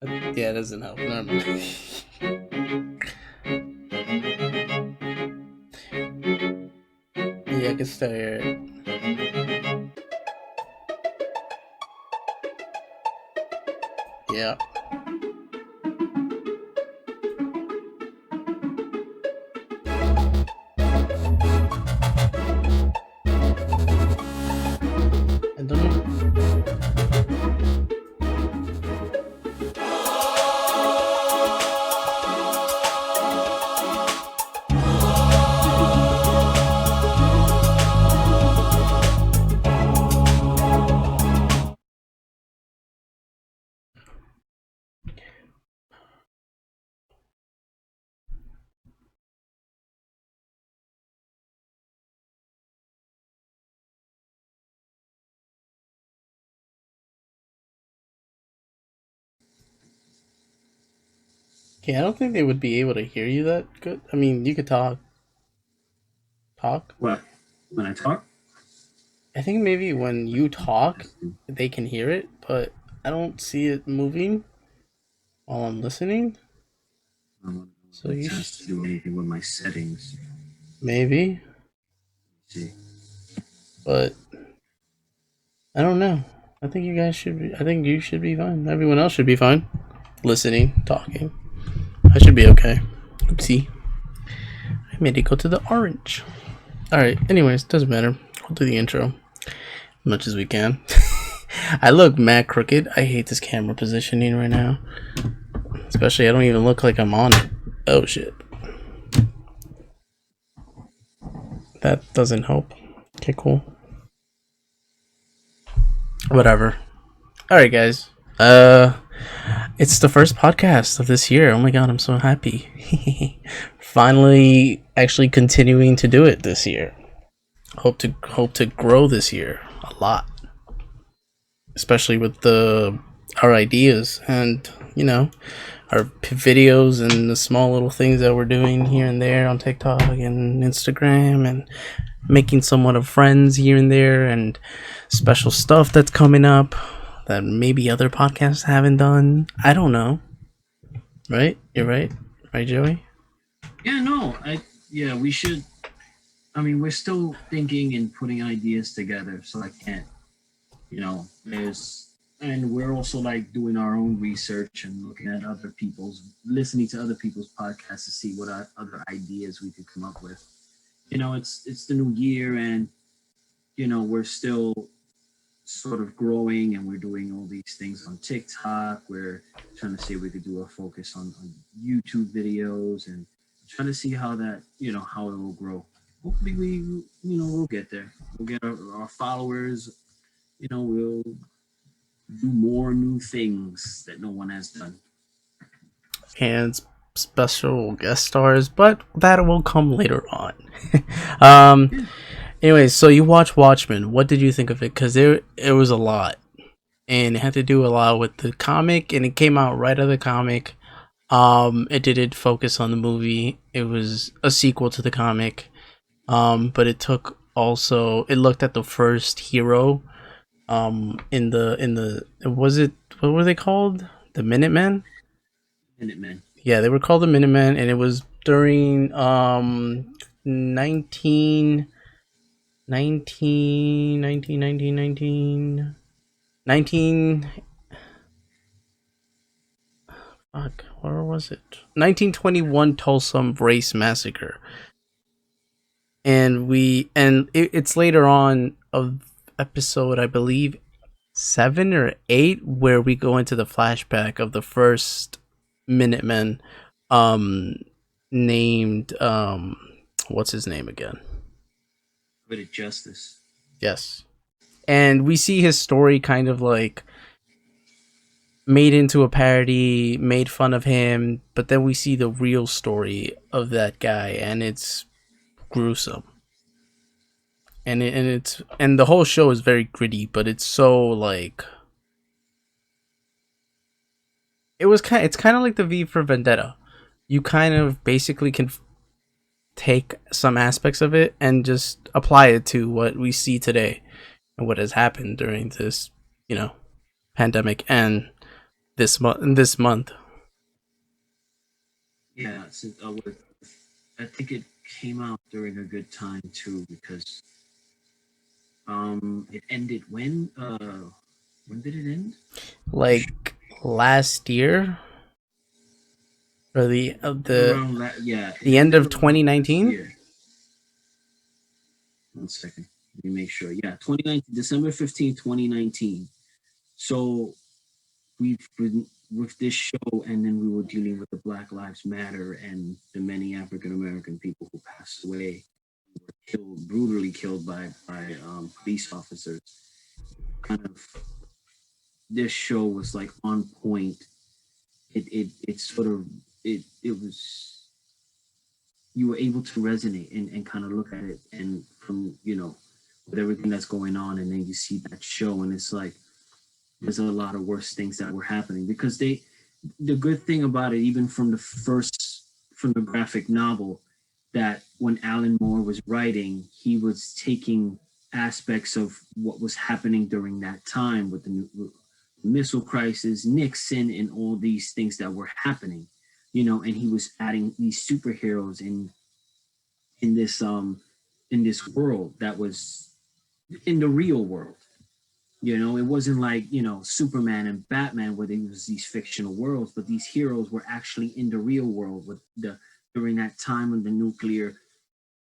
Yeah, it doesn't help. Never mind. Yeah, I can still hear it. Yeah. I don't know. Okay, I don't think they would be able to hear you that good. I mean, you could talk. What? When I talk? I think maybe when you talk, they can hear it, but I don't see it moving while I'm listening. I don't know So if you it has to do anything with my settings. maybe, See. but I don't know. I think you guys should be. I think you should be fine. Everyone else should be fine. Listening, talking. I should be okay. Oopsie. I made it go to the orange. Alright, anyways, doesn't matter. I'll do the intro as much as we can. I look mad crooked. I hate this camera positioning right now. Especially, I don't even look like I'm on it. Oh shit. That doesn't help. Okay, cool. Whatever. Alright, guys. It's the first podcast of this year. Oh my god, I'm so happy. Finally, actually continuing to do it this year. Hope to grow this year a lot, especially with our ideas and our videos and the small little things that we're doing here and there on TikTok and Instagram and making somewhat of friends here and there and special stuff that's coming up that maybe other podcasts haven't done. I don't know. Right? You're right. Right, Joey? Yeah, no, yeah, we should. I mean, we're still thinking and putting ideas together, so I can't, and we're also like doing our own research and looking at listening to other people's podcasts to see what other ideas we could come up with. It's the new year, and we're still sort of growing, and we're doing all these things on TikTok. We're trying to see if we could do a focus on YouTube videos and trying to see how it will grow. Hopefully, we'll get there. We'll get our followers. We'll do more new things that no one has done. And special guest stars, but that will come later on. um. Yeah. Anyways, so you watch Watchmen. What did you think of it? Because it was a lot, and it had to do a lot with the comic, and it came out right out of the comic. It didn't focus on the movie. It was a sequel to the comic. But it looked at the first hero. In the was it what were they called? The Minutemen? Minutemen. Yeah, they were called the Minutemen, and it was during 19 fuck, where was it? 1921 Tulsa Race Massacre. It's later on of episode, I believe, 7 or 8, where we go into the flashback of the first Minuteman, um named what's his name again? Bit of justice. Yes. And we see his story kind of like made into a parody, made fun of him, but then we see the real story of that guy, and it's gruesome. And the whole show is very gritty, but it's so like it's kind of like the V for Vendetta. You kind of basically can take some aspects of it and just apply it to what we see today and what has happened during this, pandemic and this month. Yeah, I think it came out during a good time too because it ended when did it end? The show Like last year, or yeah, it the end ended of around last 2019. year. 1 second. Let me make sure. Yeah, 2019, December 15th, 2019. So we've been with this show, and then we were dealing with the Black Lives Matter and the many African American people who passed away, killed, brutally killed by police officers. Kind of, this show was like on point. It sort of it was, you were able to resonate and kind of look at it, and from with everything that's going on, and then you see that show, and it's like there's a lot of worse things that were happening because the good thing about it, even from the graphic novel, that when Alan Moore was writing, he was taking aspects of what was happening during that time with the missile crisis, Nixon, and all these things that were happening, and he was adding these superheroes in this in this world that was in the real world. It wasn't like, Superman and Batman where there was these fictional worlds, but these heroes were actually in the real world with the during that time when the nuclear,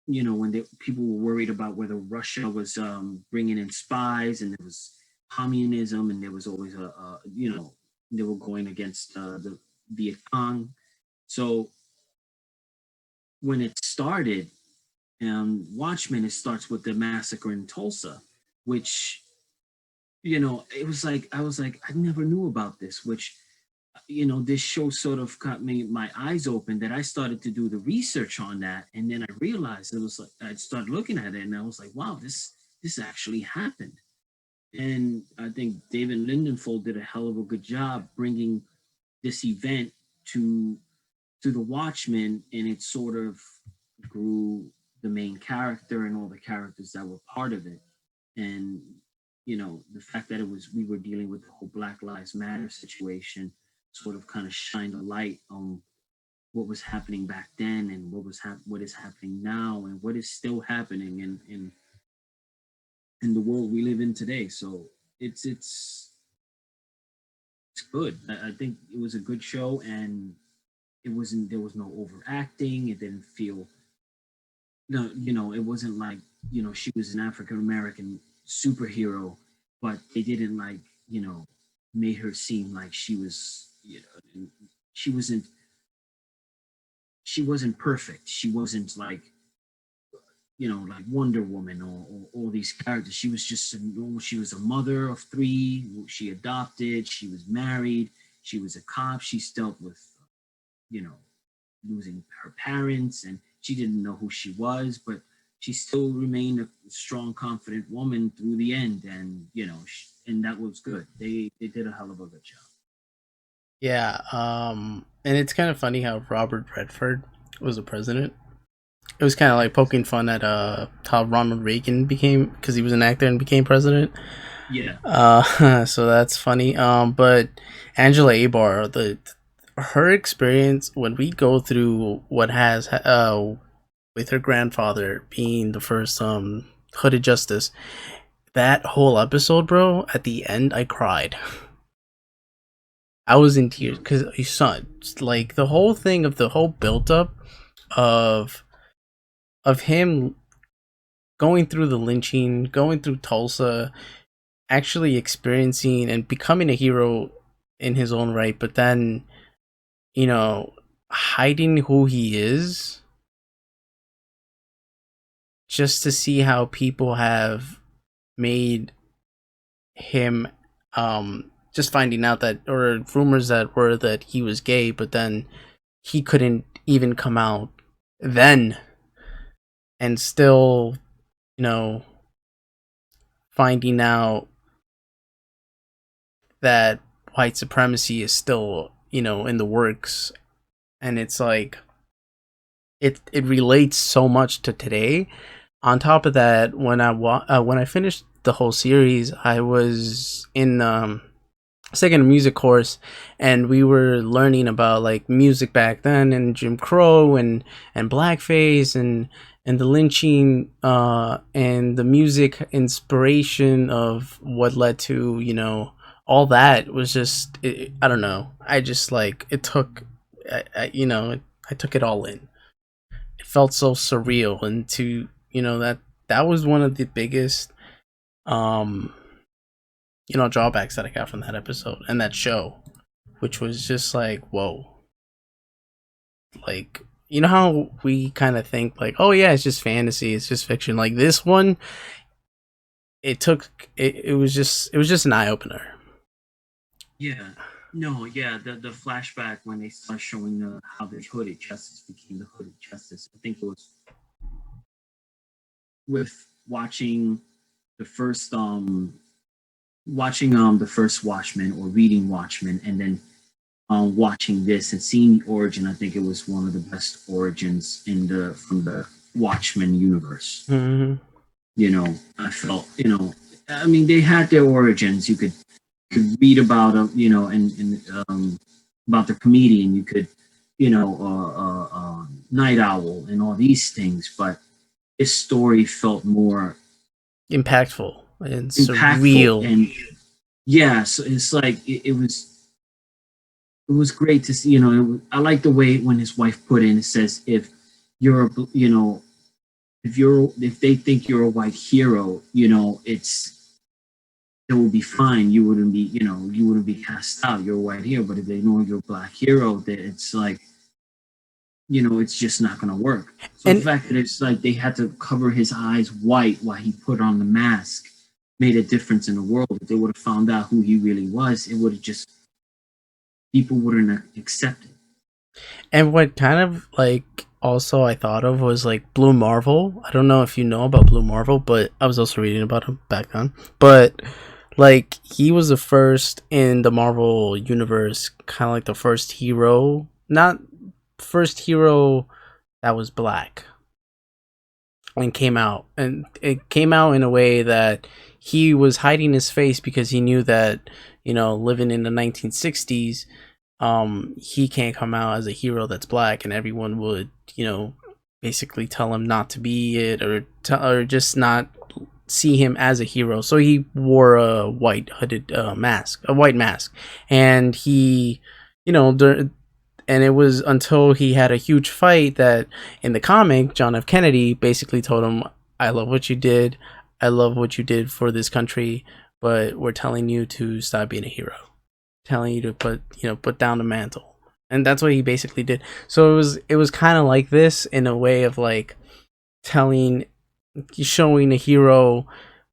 when people were worried about whether Russia was bringing in spies, and there was communism, and there was always they were going against the Viet Cong. So when it started, Watchmen, it starts with the massacre in Tulsa, which it was like I was like I never knew about this, which this show sort of got me my eyes open that I started to do the research on that, and then I realized it was like I started looking at it, and I was like, wow, this actually happened. And I think David Lindenfold did a hell of a good job bringing this event to the Watchmen, and it sort of grew the main character and all the characters that were part of it. And the fact that it was we were dealing with the whole Black Lives Matter situation sort of kind of shined a light on what was happening back then, and what is happening now, and what is still happening in the world we live in today. So it's good. I think it was a good show, and it wasn't there was no overacting. It didn't feel no, it wasn't like, she was an African American superhero, but they didn't like, made her seem like she was, she wasn't she wasn't perfect. She wasn't like, like Wonder Woman, or all these characters. She was just she was a mother of three. She adopted. She was married. She was a cop. She's dealt with, you know, losing her parents, and she didn't know who she was, but she still remained a strong, confident woman through the end. And and that was good. They did a hell of a good job. Yeah, and it's kind of funny how Robert Redford was the president. It was kind of like poking fun at how Ronald Reagan became, because he was an actor and became president. Yeah, So that's funny. But Angela Abar, the her experience when we go through what has with her grandfather being the first hooded justice, that whole episode, bro. At the end, I cried. I was in tears because you saw it. Like the whole thing of the whole build up of him going through the lynching, going through Tulsa, actually experiencing and becoming a hero in his own right, but then, you know, hiding who he is just to see how people have made him, just finding out that, or rumors that were that he was gay, but then he couldn't even come out then, and still, you know, finding out that white supremacy is still, in the works. And it's like it relates so much to today. On top of that, when I finished the whole series, I was in taking a music course, and we were learning about like music back then, and Jim Crow and blackface and the lynching, and the music inspiration of what led to, all that was just, I don't know. I just like it took, I took it all in. It felt so surreal, and to that was one of the biggest um drawbacks that I got from that episode and that show, which was just like, whoa. Like, you know how we kind of think like, oh yeah, it's just fantasy, it's just fiction. Like this one, it was just an eye opener. Yeah. No, yeah, the flashback when they start showing how the hooded justice became the hooded justice. I think it was with the first the first Watchmen or reading Watchmen and then watching this and seeing the origin. I think it was one of the best origins in the from the Watchmen universe. Mm-hmm. I felt, I mean, they had their origins. You could read about them, and about the comedian. You could, Night Owl and all these things, but his story felt more Impactful and impactful. surreal. And yeah, so it's like it was great to see. I like the way when his wife put in, it says, if you're if they think you're a white hero, it will be fine. You wouldn't be cast out. You're a white hero. But if they know you're a black hero, then it's like, it's just not going to work. So the And fact that it's like they had to cover his eyes white while he put on the mask made a difference in the world. If they would have found out who he really was, it would have just, people wouldn't accept it. and what kind of like also I thought of was like Blue Marvel. I don't know if you know about Blue Marvel, but I was also reading about him back then. But like he was the first in the Marvel universe, kind of like the first hero, not first hero that was black, and it came out in a way that he was hiding his face because he knew that, living in the 1960s, he can't come out as a hero that's black, and everyone would, basically tell him not to be it, or just not see him as a hero. So he wore a white hooded mask, a white mask, and he, you know, and it was until he had a huge fight that in the comic, John F. Kennedy basically told him, "I love what you did. I love what you did for this country, but we're telling you to stop being a hero, telling you to put down the mantle." And that's what he basically did. So it was kind of like this in a way of like telling, showing a hero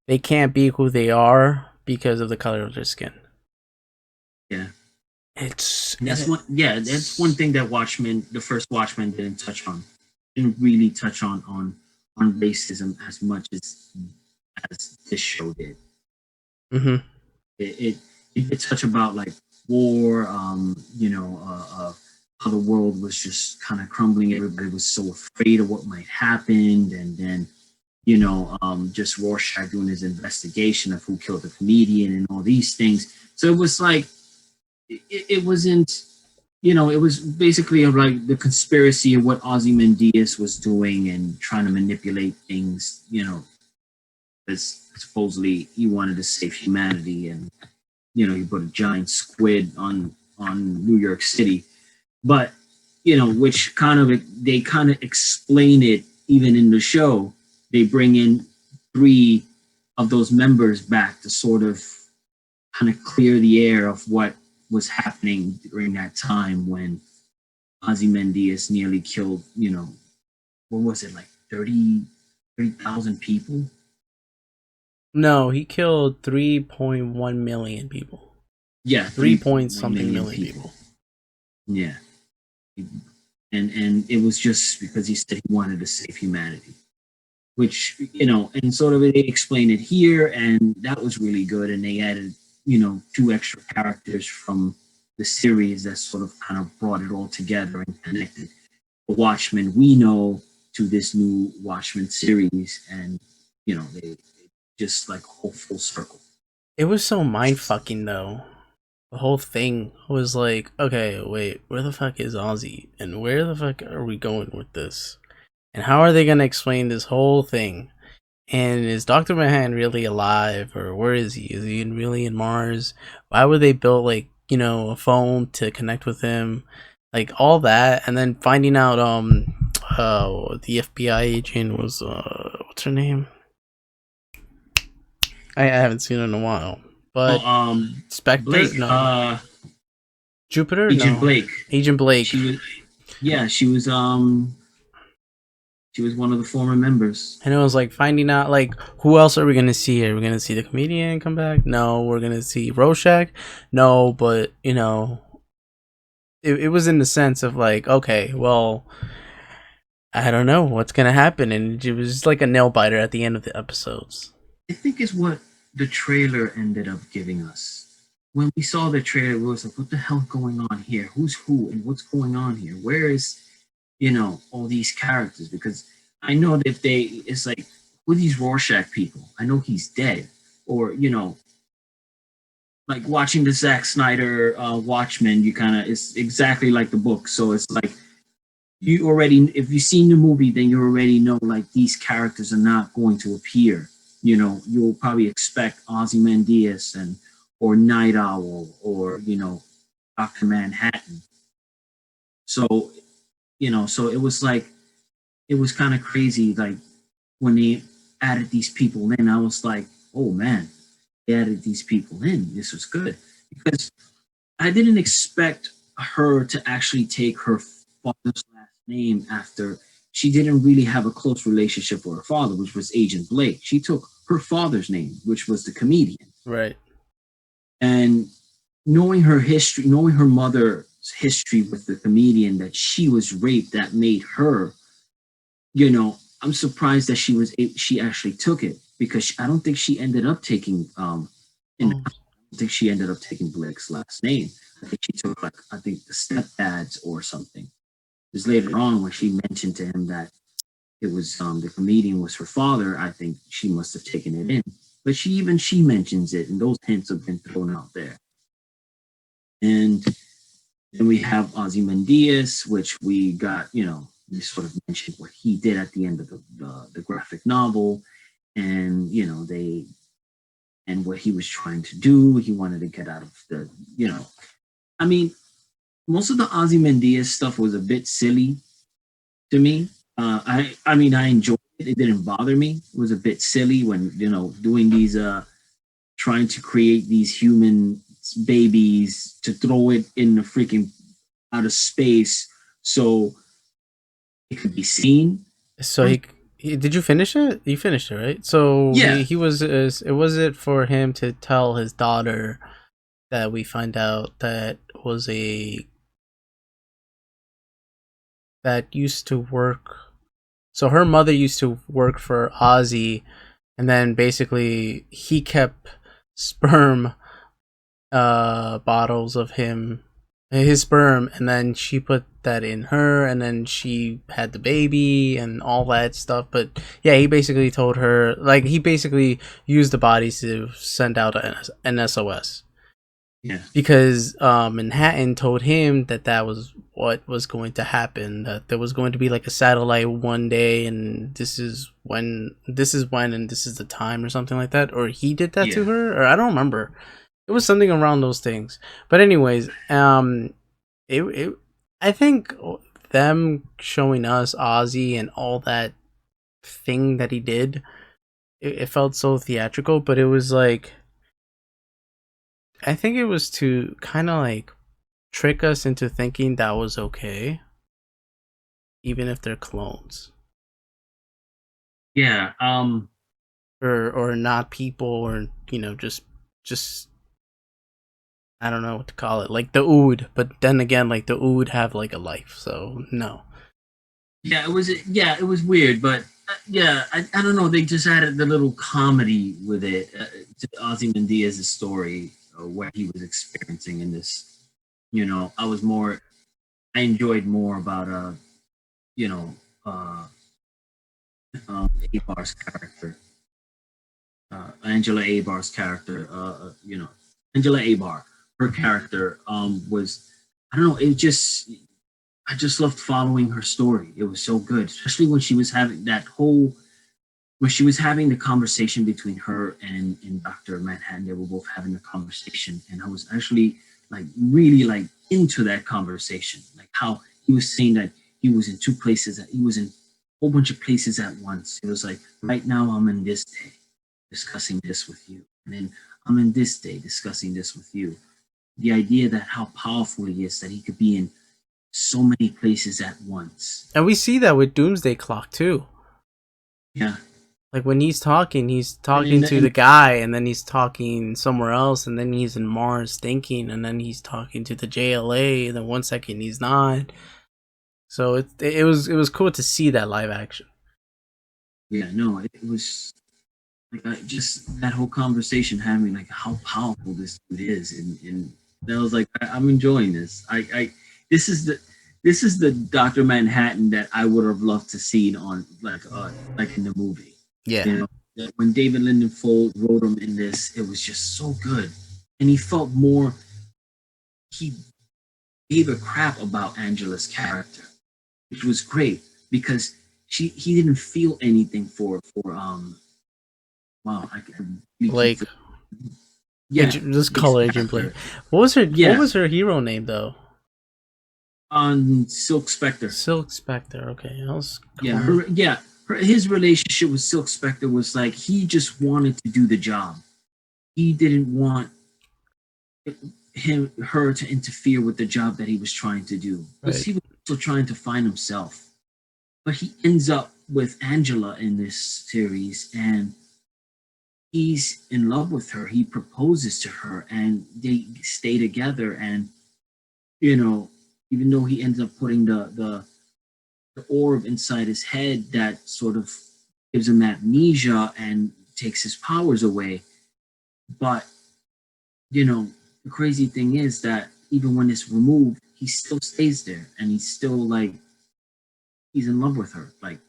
they can't be who they are because of the color of their skin. Yeah. It's And that's one thing that the first Watchmen didn't touch on. Didn't really touch on racism as much as this show did. mm-hmm. It did touch about like war, how the world was just kind of crumbling. Everybody was so afraid of what might happen, and then just Rorschach doing his investigation of who killed the comedian and all these things. So it was like it wasn't, it was basically like the conspiracy of what Ozymandias was doing and trying to manipulate things, because supposedly he wanted to save humanity, and he put a giant squid on New York City. But which they kind of explain it even in the show. They bring in three of those members back to sort of kind of clear the air of what was happening during that time when Ozymandias nearly killed, what was it, like 30,000 people? No, he killed 3.1 million people. Yeah, 3 three point point one something million million people. people. Yeah, and it was just because he said he wanted to save humanity, which and sort of they explain it here, and that was really good. And they added two extra characters from the series that sort of kind of brought it all together and connected the Watchmen we know to this new Watchmen series, and they just like whole full circle. It was so mind fucking though. the whole thing was like, okay, wait, where the fuck is Ozzy, and where the fuck are we going with this, and how are they gonna explain this whole thing? And is Dr. Manhattan really alive, or where is he? Is he really in Mars? Why would they build, like, a phone to connect with him? Like all that, and then finding out the FBI agent was what's her name? I haven't seen her in a while. Oh, But Spectre? Blake, No. Jupiter? Agent No. Blake. Agent Blake. She was, yeah, she was one of the former members. And it was like finding out, like, who else are we gonna see? Are we gonna see the comedian come back? No. We're gonna see Rorschach? No. But it was in the sense of like, okay, well, I don't know what's gonna happen, and it was just like a nail biter at the end of the episodes. I think is what the trailer ended up giving us. When we saw the trailer, we was like, what the hell going on here? Who's who and what's going on here? Where is, all these characters? Because I know that if it's like, with these Rorschach people, I know he's dead. Or, like watching the Zack Snyder Watchmen, you kind of, it's exactly like the book. So it's like, you already, if you've seen the movie, then you already know like these characters are not going to appear. You'll probably expect Ozymandias or Night Owl or Dr. Manhattan. So so it was like it was kind of crazy. Like when they added these people in, I was like, oh man, they added these people in. This was good because I didn't expect her to actually take her father's last name after she didn't really have a close relationship with her father, which was Agent Blake. She took her father's name, which was the comedian. Right. And knowing her history, knowing her mother's history with the comedian, that she was raped, that made her, I'm surprised that she actually took it because I don't think she ended up taking in Oh. I don't think she ended up taking Blake's last name. I think she took like I think the stepdad's or something. Because later on when she mentioned to him that it was the comedian was her father, I think she must have taken it in. But she mentions it, and those hints have been thrown out there. And then we have Ozymandias, which we got, we sort of mentioned what he did at the end of the graphic novel, and and what he was trying to do. He wanted to get out of I mean, most of the Ozymandias stuff was a bit silly to me. I mean, I enjoyed it. It didn't bother me. It was a bit silly when doing these trying to create these human babies to throw it in the freaking out of space so it could be seen. So he did you finish it? You finished it, right? So Yeah, he was it was it for him to tell his daughter that we find out that was a that used to work. So her mother used to work for Ozzy, and then basically he kept sperm bottles of his sperm, and then she put that in her, and then she had the baby and all that stuff. But yeah, he basically told her, like, he basically used the bodies to send out an SOS. yeah, Because Manhattan told him that that was what was going to happen, that there was going to be like a satellite one day, and this is when and this is the time, or something like that, or he did that to yeah, her, or I don't remember. It was something around those things. But anyways, it I think them showing us Ozzy and all that thing that he did, it felt so theatrical, but it was like, I think it was to kind of like trick us into thinking that was okay, even if they're clones, yeah. or not people, or just I don't know what to call it, like the Ood. But then again, like the Ood have like a life, so no. Yeah, it was weird, but yeah, I don't know. They just added the little comedy with it to Ozymandias' story, what he was experiencing in this. I enjoyed more about you know, uh, Abar's character, Angela Abar's character. Angela Abar. her character was, I don't know, it just, I just loved following her story. It was so good, especially when she was having that whole, when she was having the conversation between her and Dr. Manhattan. They were both having a conversation, and I was actually like really like into that conversation, like how he was saying that he was in two places, that he was in a whole bunch of places at once. It was like, right now I'm in this day discussing this with you, and then I'm in this day discussing this with you. The idea that how powerful he is, that he could be in so many places at once. And we see that with Doomsday Clock too. Yeah. Like when he's talking And, to the guy, and then he's talking somewhere else, and then he's in Mars thinking, and then he's talking to the JLA, and then 1 second he's not. So it was cool to see that live action. yeah, no, it was like just that whole conversation had me like how powerful this dude is, and I was like, I'm enjoying this. This is the Doctor Manhattan that I would have loved to see on like in the movie. Yeah. You know, when David Lindenfold wrote him in this, it was just so good, and he felt more. He gave a crap about Angela's character, which was great because he didn't feel anything for wow, I can Blake. Yeah, Just call her Agent Blake. What was her? Yeah. What was her hero name though? On Silk Spectre. Silk Spectre. Okay, His relationship with Silk Spectre was like he just wanted to do the job. He didn't want her to interfere with the job that he was trying to do. Because he was also trying to find himself. But he ends up with Angela in this series, and he's in love with her. He proposes to her, and they stay together. And even though he ends up putting the orb inside his head that sort of gives him amnesia and takes his powers away, but the crazy thing is that even when it's removed, he still stays there, and he's still like he's in love with her. Like,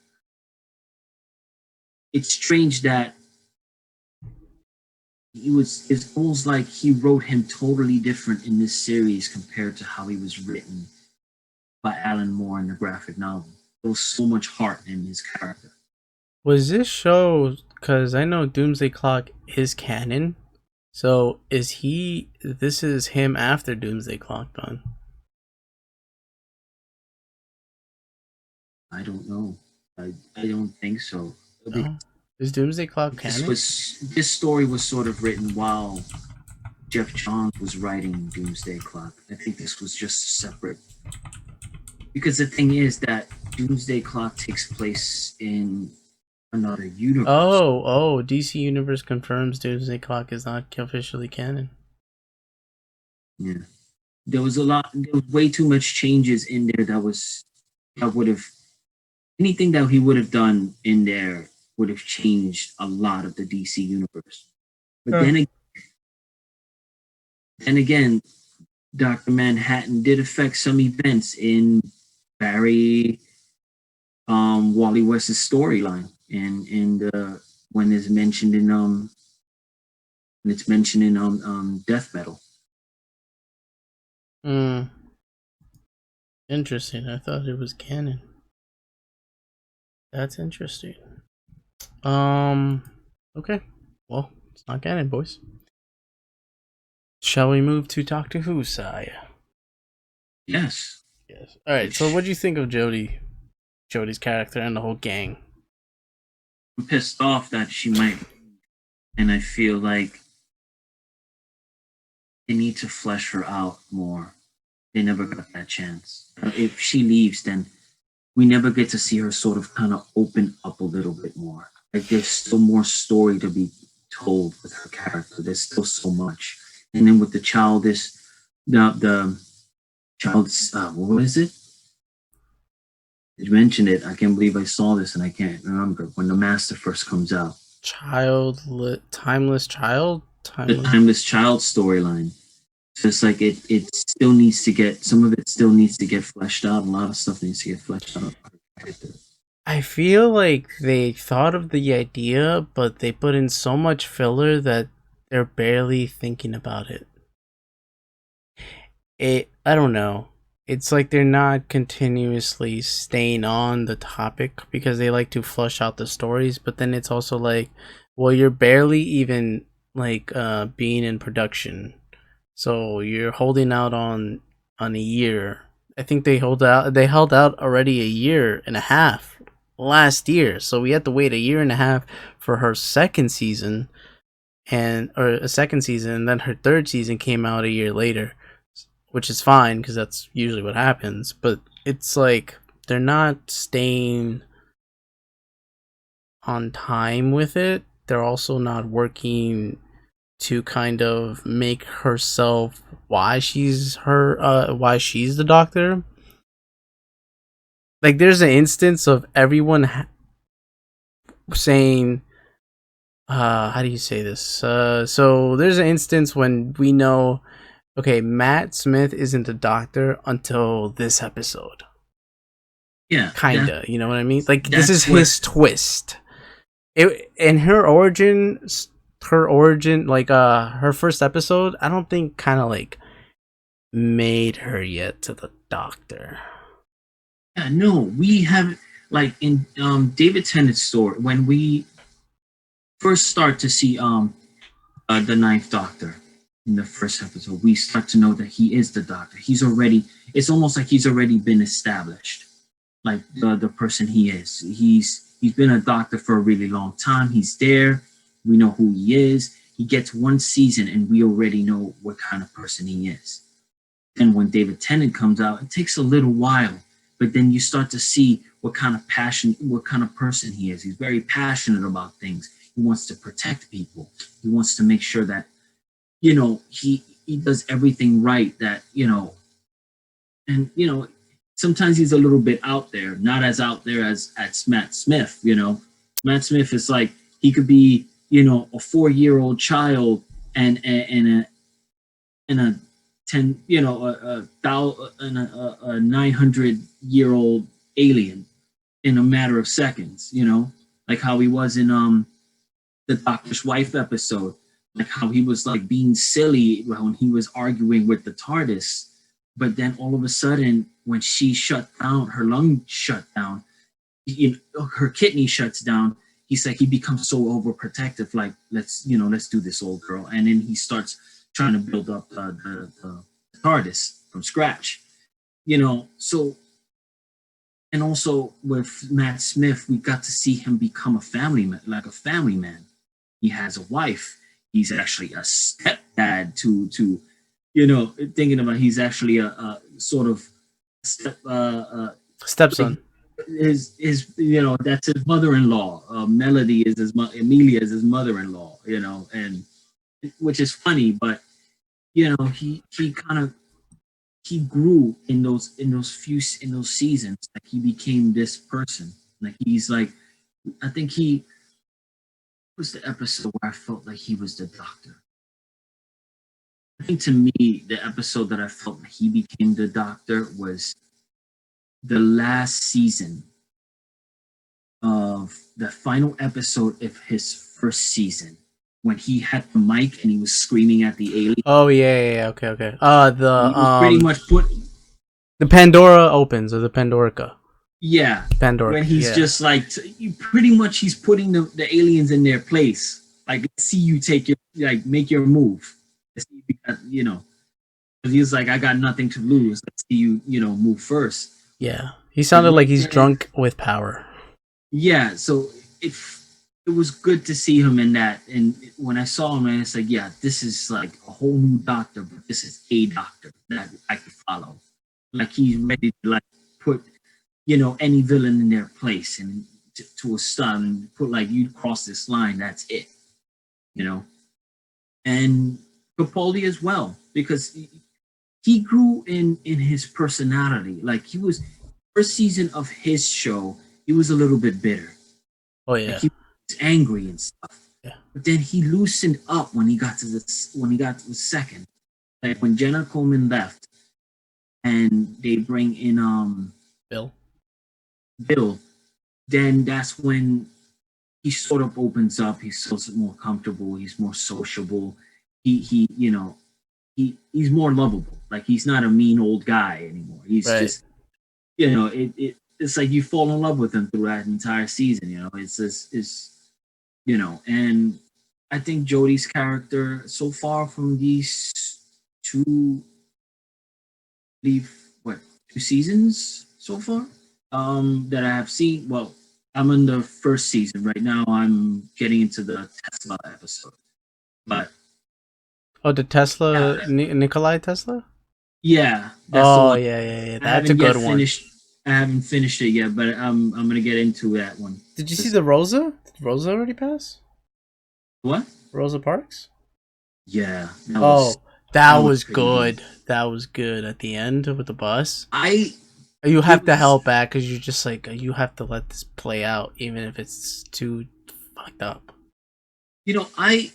it's strange that it's almost like he wrote him totally different in this series compared to how he was written by Alan Moore in the graphic novel. There was so much heart in his character. Was this show, because I know Doomsday Clock is canon, so this is him after Doomsday Clock done? I don't know. I don't think so. No? Is Doomsday Clock canon? This story was sort of written while Jeff Johns was writing Doomsday Clock. I think this was just separate. Because the thing is that Doomsday Clock takes place in another universe. Oh, DC Universe confirms Doomsday Clock is not officially canon. Yeah. There was way too much changes in there that would have, anything that he would have done in there would have changed a lot of the DC universe. But then again, Dr. Manhattan did affect some events in Barry Wally West's storyline, and when it's mentioned in Death Metal. Interesting. I thought it was canon. That's interesting. Okay. Well, it's not canon, boys. Shall we move to Doctor Who, Saya? Yes. All right. So, what do you think of Jodie's character and the whole gang? I'm pissed off that she might, and I feel like they need to flesh her out more. They never got that chance. If she leaves, then we never get to see her sort of kind of open up a little bit more. Like, there's still more story to be told with her character. There's still so much. And then with the childish, the child's, what is it? You mentioned it. I can't believe I saw this and I can't remember. When the Master first comes out. Timeless Child? The Timeless Child storyline. So it's like it still needs to get, some of it still needs to get fleshed out. A lot of stuff needs to get fleshed out. I feel like they thought of the idea, but they put in so much filler that they're barely thinking about it. I don't know. It's like they're not continuously staying on the topic because they like to flush out the stories, but then it's also like, well, you're barely even like being in production. So you're holding out on a year. I think they held out already a year and a half last year. So we had to wait a year and a half for her second season and or a second season, and then her third season came out a year later, which is fine because that's usually what happens. But it's like they're not staying on time with it. They're also not working to kind of make herself why she's the doctor. Like there's an instance of everyone saying how do you say this? So there's an instance when we know, okay, Matt Smith isn't the doctor until this episode. Yeah, Kinda, you know what I mean? Like this is what, his twist. It in her origin, like her first episode, I don't think kind of like made her yet to the doctor. yeah, no, we have like in David Tennant's story when we first start to see the Ninth Doctor in the first episode, we start to know that he is the Doctor. He's already. It's almost like he's already been established, like the person he is. He's been a Doctor for a really long time. He's there. We know who he is. He gets one season, and we already know what kind of person he is. And when David Tennant comes out, it takes a little while, but then you start to see what kind of passion, what kind of person he is. He's very passionate about things. He wants to protect people. He wants to make sure that, he does everything right, that, and, sometimes he's a little bit out there, not as out there as Matt Smith, Matt Smith is like, he could be, a 4-year-old child and a 10, a 900-year-old alien in a matter of seconds, like how he was in the Doctor's Wife episode, like how he was like being silly when he was arguing with the TARDIS, but then all of a sudden when she shut down, her lung shut down, her kidney shuts down. He's like, he becomes so overprotective, like let's do this, old girl, and then he starts trying to build up the TARDIS from scratch, So, and also with Matt Smith, we got to see him become a family man, like a family man. He has a wife. He's actually a stepdad to thinking about, he's actually a sort of Stepson. his that's his mother-in-law. Melody is Amelia is his mother-in-law. And which is funny, but he kind of he grew in those seasons. Like he became this person. Like he's like, I think he was the episode where I felt like he was the Doctor. I think to me, the episode that I felt like he became the Doctor was the last season of the final episode of his first season, when he had the mic and he was screaming at the alien. Oh yeah. Okay. He was pretty much put. The Pandora opens, or the Pandorica. Yeah, Pandora. When he's just like, pretty much, he's putting the aliens in their place. Like, let's see you make your move. Let's see, he's like, I got nothing to lose. Let's see you, move first. Yeah, he sounded like he's drunk with power. Yeah, so it was good to see him in that. And when I saw him, I was like, yeah, this is like a whole new Doctor, but this is a Doctor that I could follow. Like he's ready to like put, any villain in their place and to a stun and put like, you cross this line, that's it. And Capaldi as well, because he grew in his personality. Like he was, first season of his show, he was a little bit bitter. Oh yeah, like he was angry and stuff. Yeah, but then he loosened up when he got to the second. Like when Jenna Coleman left, and they bring in Bill. Then that's when he sort of opens up. He's so more comfortable. He's more sociable. He he's more lovable. Like he's not a mean old guy anymore. He's Right. just it's like you fall in love with him through that entire season. It's just and I think Jodie's character so far from these two, leave what 2 seasons so far that I have seen. Well, I'm in the first season right now. I'm getting into the Tesla episode, but Oh, the yeah, Tesla, Nikolai Tesla. yeah, that's the Oh one. yeah. I That's a haven't yet good one. finished. I haven't finished it yet, but I'm gonna get into that one. Did you see the Rosa? Did Rosa already pass? What? Rosa Parks? Yeah, Oh, that that was was crazy. good. That was good at the end with the bus. I You it have to was help back because you're just like you have to let this play out, even if it's too fucked up I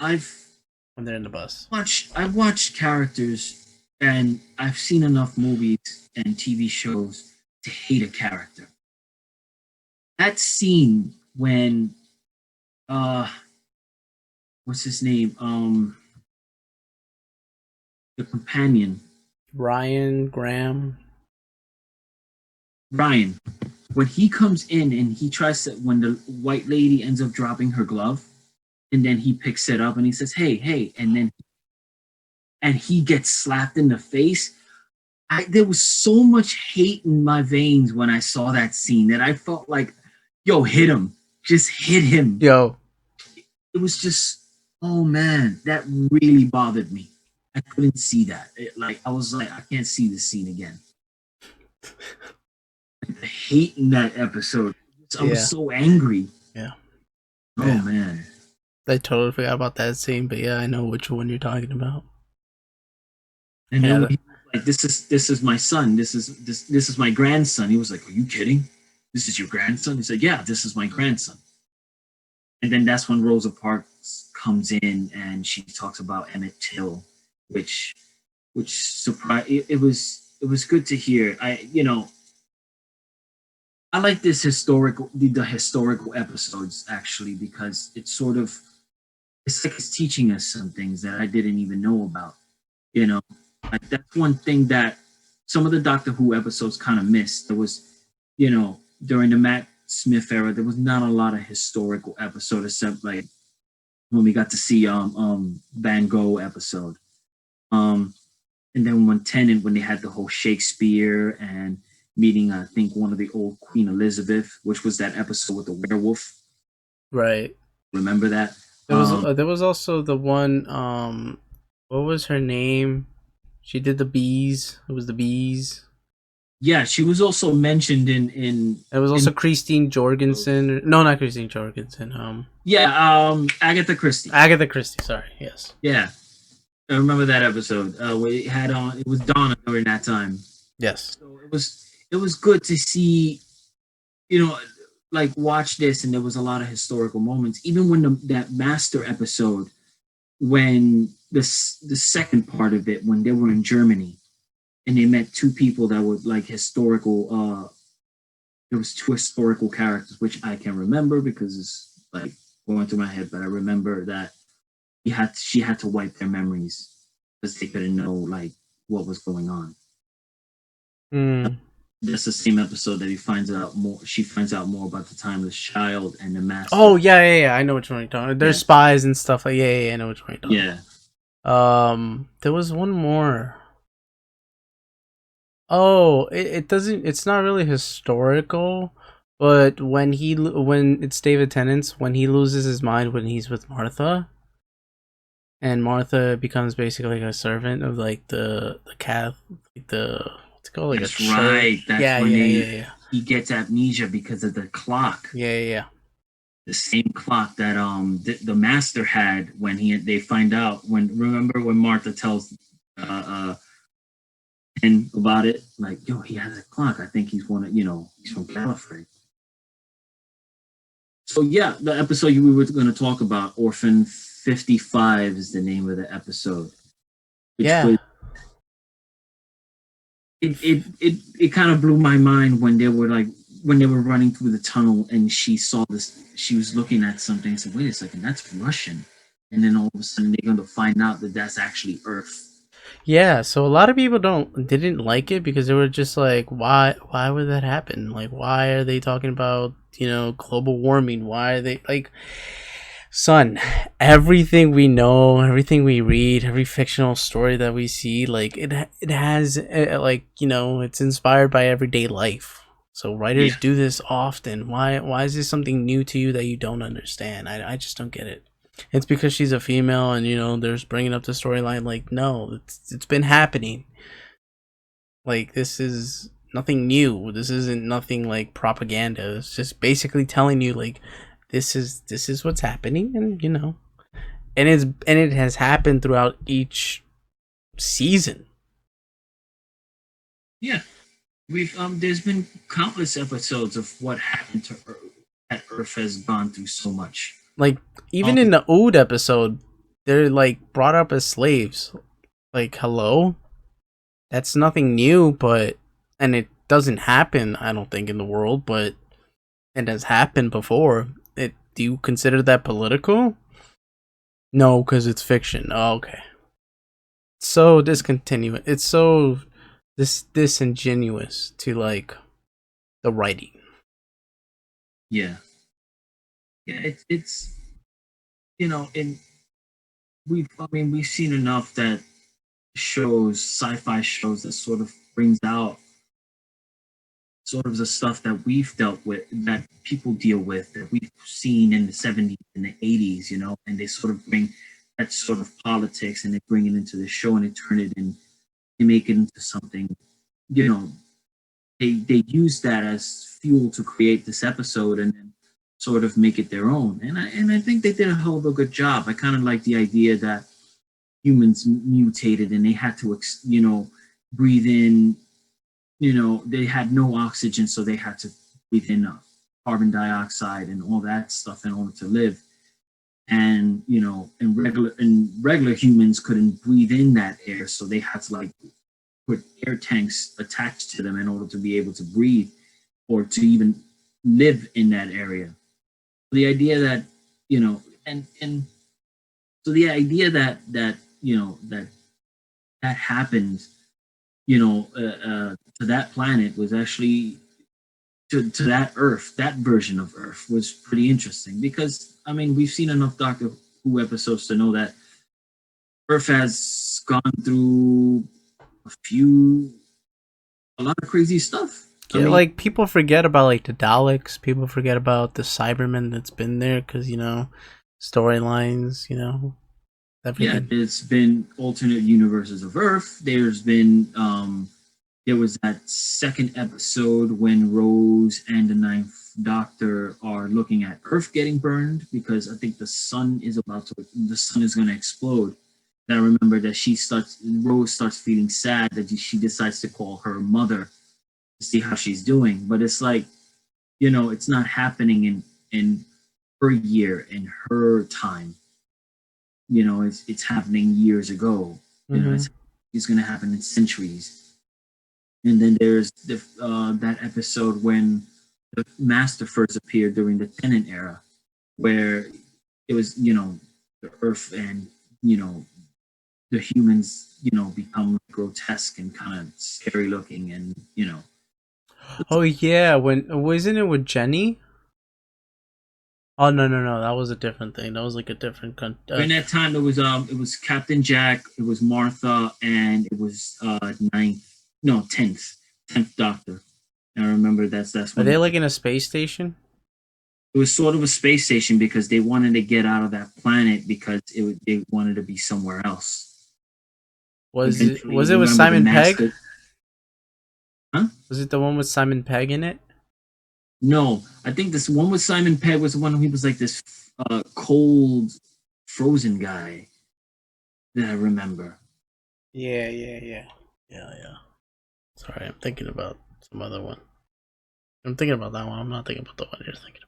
I've when they're in the bus. I've watched characters and I've seen enough movies and TV shows to hate a character. That scene when uh what's his name? The companion, Ryan Graham. Ryan, when he comes in and he tries to when the white lady ends up dropping her glove and then he picks it up and he says, "Hey, hey," and he gets slapped in the face. There was so much hate in my veins when I saw that scene that I felt like, yo, hit him. Just hit him. Yo, It was just, oh man, that really bothered me. I couldn't see that. I was like, I can't see this scene again. The hate in that episode. I was so angry. Yeah. Oh Yeah. man. I totally forgot about that scene, but yeah, I know which one you're talking about. And Yeah, then when he was like, this is my son. This is my grandson. He was like, are you kidding? This is your grandson? He said, yeah, this is my grandson. And then that's when Rosa Parks comes in and she talks about Emmett Till, which surprised it was good to hear. I like this the historical episodes actually because it's like it's teaching us some things that I didn't even know about. You know, like that's one thing that some of the Doctor Who episodes kind of missed. There was, during the Matt Smith era, there was not a lot of historical episodes except like when we got to see Van Gogh episode. And then when they had the whole Shakespeare and meeting, I think one of the old Queen Elizabeth, which was that episode with the werewolf. right. Remember that? There was also the one. What was her name? She did the bees. It was the bees. Yeah, she was also mentioned in. It was also Christine Jorgensen. No, not Christine Jorgensen. Agatha Christie. Agatha Christie. Sorry. Yes. Yeah, I remember that episode. We had on. It was Donna during that time. Yes. So it was good to see, like watch this, and there was a lot of historical moments. Even when that Master episode, when the second part of it, when they were in Germany, and they met two people that were like historical. There was two historical characters which I can remember because it's like going through my head, but I remember that she had to wipe their memories because they couldn't know like what was going on. Mm. That's the same episode that he finds out more. She finds out more about the timeless child and the master. Oh yeah. I know which one you're talking about. There's spies and stuff like yeah. I know which one you're talking about. There was one more. Oh, it doesn't. It's not really historical, but when it's David Tennant's when he loses his mind when he's with Martha, and Martha becomes basically like a servant of like the cat, like the what's it called, like That's a right. That's when yeah. He gets amnesia because of the clock. Yeah. The same clock that the master had when they find out remember when Martha tells and about it, like, yo, he has a clock. I think he's he's from Gallifrey. So yeah, the episode we were going to talk about, Orphan 55 is the name of the episode. Yeah. It kind of blew my mind when they were running through the tunnel and she saw this, she was looking at something and said, wait a second, that's Russian. and then all of a sudden they're going to find out that that's actually Earth. Yeah, so a lot of people didn't like it because they were just like, why would that happen? Like, why are they talking about, global warming? Why are they like, son, everything we know, everything we read, every fictional story that we see, like it has like, it's inspired by everyday life. So writers Yeah, do this often. Why is this something new to you that you don't understand? I just don't get it. It's because she's a female, and there's bringing up the storyline. Like, no, it's been happening. Like, this is nothing new. This isn't nothing like propaganda. It's just basically telling you like this is what's happening, and and it has happened throughout each season. yeah. We've there's been countless episodes of what happened to Earth. That Earth has gone through so much. Like, Um, even in the old episode, they're like brought up as slaves. Like, hello, that's nothing new, but and it doesn't happen, I don't think, in the world, but it has happened before. Do you consider that political? No, because it's fiction. Oh, okay. So discontinuous. It's so disingenuous to like the writing. yeah, yeah. It's and we've seen enough that shows, sci-fi shows that sort of brings out sort of the stuff that we've dealt with, that people deal with, that we've seen in the 70s and the 80s, and they sort of bring that sort of politics and they bring it into the show and they turn it in, they make it into something, you know, they use that as fuel to create this episode and then sort of make it their own. And I think they did a hell of a good job. I kind of like the idea that humans mutated and they had to, breathe in, they had no oxygen, so they had to breathe in carbon dioxide and all that stuff in order to live. And and regular humans couldn't breathe in that air, so they had to like put air tanks attached to them in order to be able to breathe or to even live in that area. The idea that and so the idea that happened, to that planet was actually to that Earth, that version of Earth was pretty interesting because I mean we've seen enough Doctor Who episodes to know that Earth has gone through a few a lot of crazy stuff. I Yeah, mean, like people forget about like the Daleks. People forget about the Cybermen that's been there because storylines. yeah, Everything. it's been alternate universes of Earth. There was that second episode when Rose and the Ninth Doctor are looking at Earth getting burned because I think the sun is going to explode. And I remember that Rose starts feeling sad that she decides to call her mother to see how she's doing. But it's like, it's not happening in her year, in her time. It's happening years ago. Mm-hmm. It's going to happen in centuries. And then there's that episode when the Master first appeared during the Tennant era, where it was the Earth and the humans become grotesque and kind of scary looking, and Oh yeah, when wasn't it with Jenny? Oh no, that was a different thing. That was like a different. during that time it was Captain Jack, it was Martha, and it was tenth Doctor. And I remember that's Are when they like in a space station? it was sort of a space station because they wanted to get out of that planet because they wanted to be somewhere else. Was it Eventually, was it with remember the Simon Pegg? master? Huh? Was it the one with Simon Pegg in it? No, I think this one with Simon Pegg was the one he was like this cold, frozen guy that I remember. Yeah. Sorry, I'm thinking about some other one. I'm thinking about that one. I'm not thinking about the one you're thinking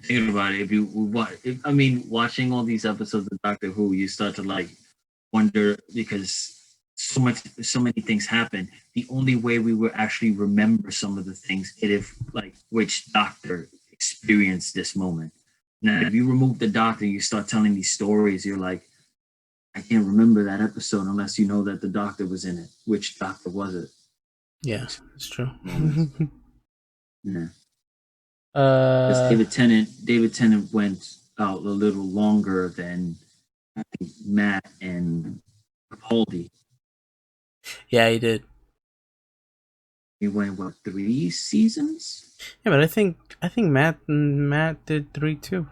Thinking about it, watching all these episodes of Doctor Who, you start to like wonder because so many things happen. The only way we will actually remember some of the things is if like which doctor experienced this moment. Now, if you remove the doctor, you start telling these stories. You're like, I can't remember that episode unless you know that the doctor was in it. Which doctor was it? Yeah, it's true. Yeah, because uh, David Tennant went out a little longer than I think Matt and Capaldi. yeah, he did. He went what 3 seasons? Yeah, but I think Matt did 3 too.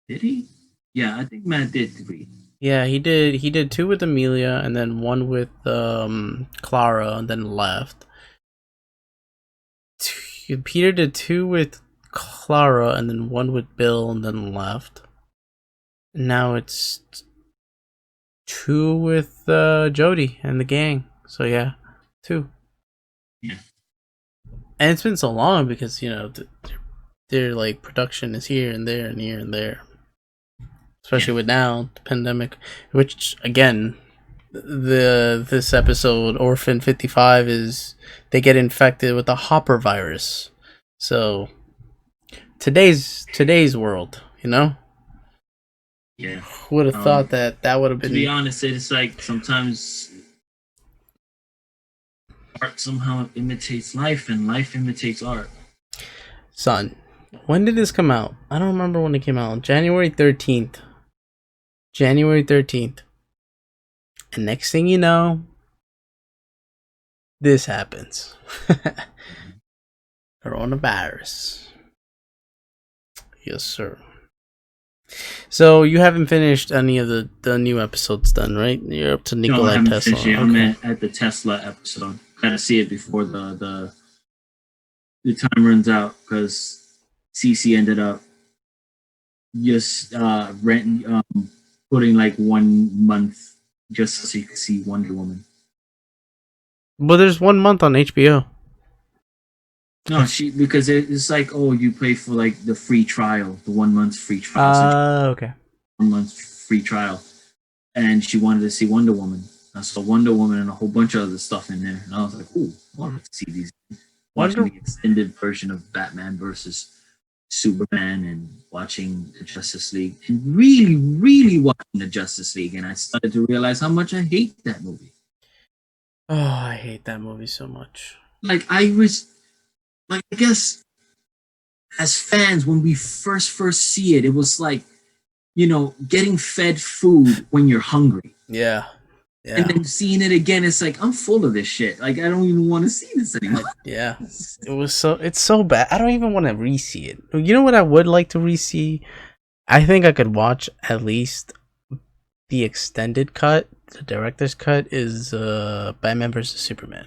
Did he? Yeah, I think Matt did 3. Yeah, he did 2 with Amelia and then 1 with Clara and then left. Peter did 2 with Clara and then 1 with Bill and then left. Now it's 2 with Jody and the gang. So yeah, 2. Yeah. And it's been so long because their like production is here and there and here and there. Especially with now the pandemic, which again, this episode Orphan 55 is they get infected with the Hopper virus. So today's world, Yeah. who would have thought that would have To be been. honest, it's like sometimes art somehow imitates life, and life imitates art. Son, when did this come out? I don't remember when it came out. January 13th. January 13th. And next thing you know, this happens. Coronavirus. Yes, sir. So you haven't finished any of the new episodes done, right? You're up to No, I Nikola haven't Tesla. finished it. Okay. I'm at the Tesla episode. Gotta see it before the time runs out because CC ended up just putting like 1 month just so you could see Wonder Woman. Well, there's 1 month on HBO. No, because it's like, oh, you pay for like the free trial, the 1 month free trial. Okay. 1 month free trial, and she wanted to see Wonder Woman. I saw Wonder Woman and a whole bunch of other stuff in there, and I was like, "Ooh, I want to see these." Watching the extended version of Batman versus Superman, and watching the Justice League, and really, really watching the Justice League, and I started to realize how much I hate that movie. Oh, I hate that movie so much. Like I guess as fans, when we first see it, it was like, getting fed food when you're hungry. Yeah. And then seeing it again, it's like, I'm full of this shit. Like, I don't even want to see this anymore. Yeah. It's so bad. I don't even want to re-see it. You know what I would like to re-see? I think I could watch at least the extended cut. The director's cut is Batman vs Superman.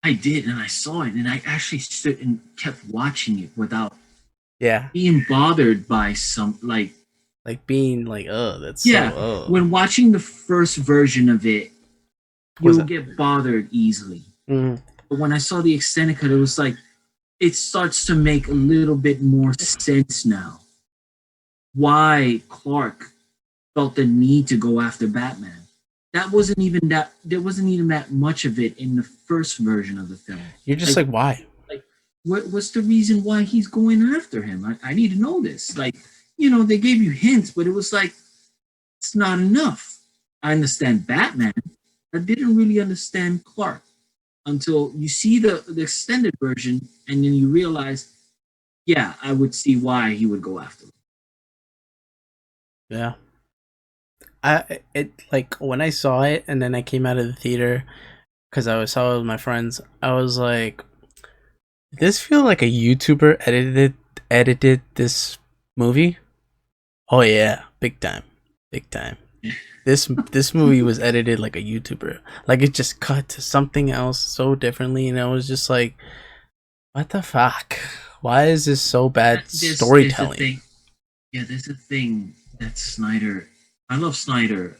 I did, and I saw it, and I actually stood and kept watching it without being bothered by some, like being like, that's when watching the first version of it, you'll get bothered easily. Mm-hmm. But when I saw the extended cut, it was like, it starts to make a little bit more sense now. Why Clark felt the need to go after Batman. There wasn't even that much of it in the first version of the film. You're just like why? Like, what's the reason why he's going after him? I need to know this. Like, they gave you hints, but it was like, it's not enough. I understand Batman. I didn't really understand Clark until you see the extended version, and then you realize, yeah, I would see why he would go after him. Yeah. Like when I saw it and then I came out of the theater because I saw it with my friends, I was like, this feel like a YouTuber edited this movie? Oh yeah, big time. This movie was edited like a YouTuber. Like it just cut to something else so differently, and I was just like, what the fuck? Why is this so bad storytelling? There's a thing that Snyder. I love Snyder,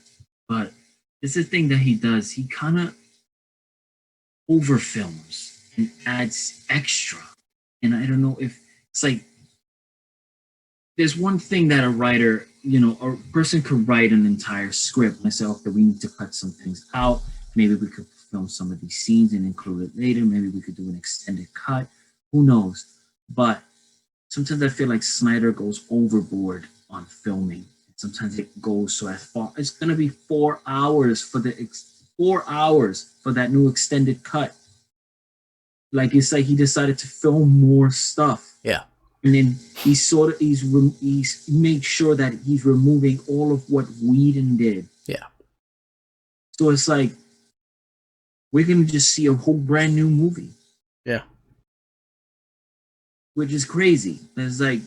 but there's a thing that he does. He kind of overfilms and adds extra, and I don't know if it's like, there's one thing that a writer, a person could write an entire script and say, okay, we need to cut some things out. Maybe we could film some of these scenes and include it later. Maybe we could do an extended cut. Who knows? But sometimes I feel like Snyder goes overboard on filming. Sometimes it goes so as far. It's gonna be 4 hours for 4 hours for that new extended cut. Like it's like he decided to film more stuff, Yeah. and then he's made sure that he's removing all of what Whedon did. Yeah. So it's like we're gonna just see a whole brand new movie. Yeah. Which is crazy. It's like,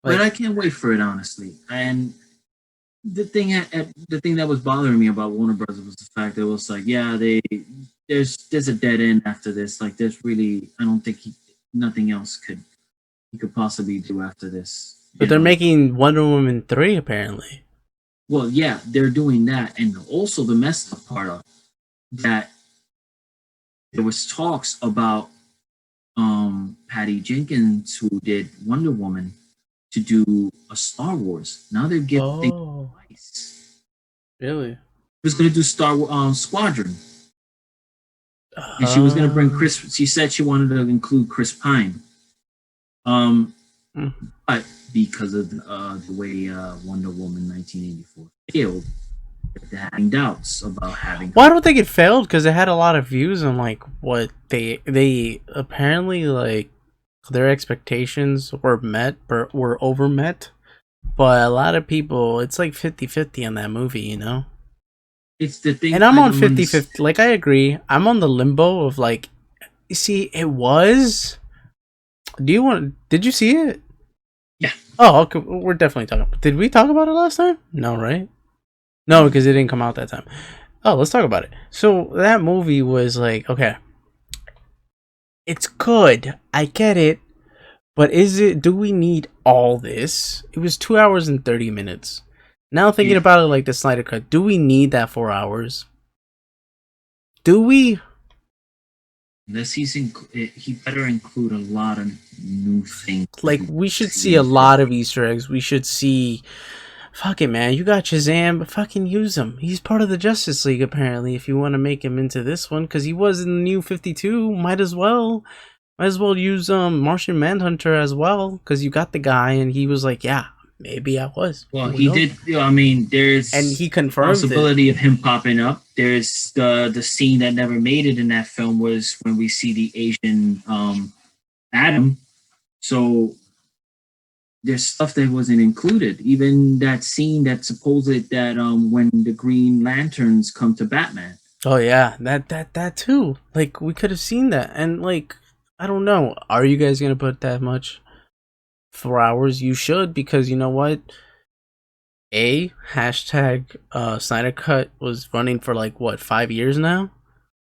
but I can't wait for it honestly. And the thing that was bothering me about Warner Brothers was the fact that it was like, yeah, there's a dead end after this. Like, there's really, I don't think nothing else he could possibly do after this. But they're making Wonder Woman 3 apparently. Well, yeah, they're doing that, and also the messed up part of that, there was talks about Patty Jenkins, who did Wonder Woman, to do a Star Wars. Now they're getting twice. Really? Was going to do Star Wars Squadron, and she was going to bring Chris. She said she wanted to include Chris Pine. But because of the way Wonder Woman 1984 failed, they're having doubts about having. Well, I don't think it failed because it had a lot of views on like what they apparently like their expectations were met or were overmet. But a lot of people, it's like 50-50 on that movie, you know? It's the thing. And I'm on 50-50. Like, I agree. I'm on the limbo of like, you see, it was. Did you see it? Yeah. Oh, okay. We're definitely talking. Did we talk about it last time? No, right? No, because it didn't come out that time. Oh, let's talk about it. So that movie was like, okay, it's good. I get it. But do we need all this? It was 2 hours and 30 minutes. Now thinking about it like the Snyder Cut, do we need that 4 hours? Do we? Unless he better include a lot of new things. Like, we should see a lot of Easter eggs. We should see... Fuck it, man. You got Shazam, but fucking use him. He's part of the Justice League, apparently, if you want to make him into this one. Because he was in the New 52. Might as well use Martian Manhunter as well, because you got the guy, and he was like, yeah, maybe I was. Well, he did. I mean, there's and he confirmed possibility of him popping up. There's the scene that never made it in that film was when we see the Asian Adam. So there's stuff that wasn't included. Even that scene that supposed that when the Green Lanterns come to Batman. Oh yeah, that too. Like, we could have seen that, and like, I don't know. Are you guys gonna put that much? 4 hours? You should, because you know what? Hashtag Snyder Cut was running for like what, 5 years now?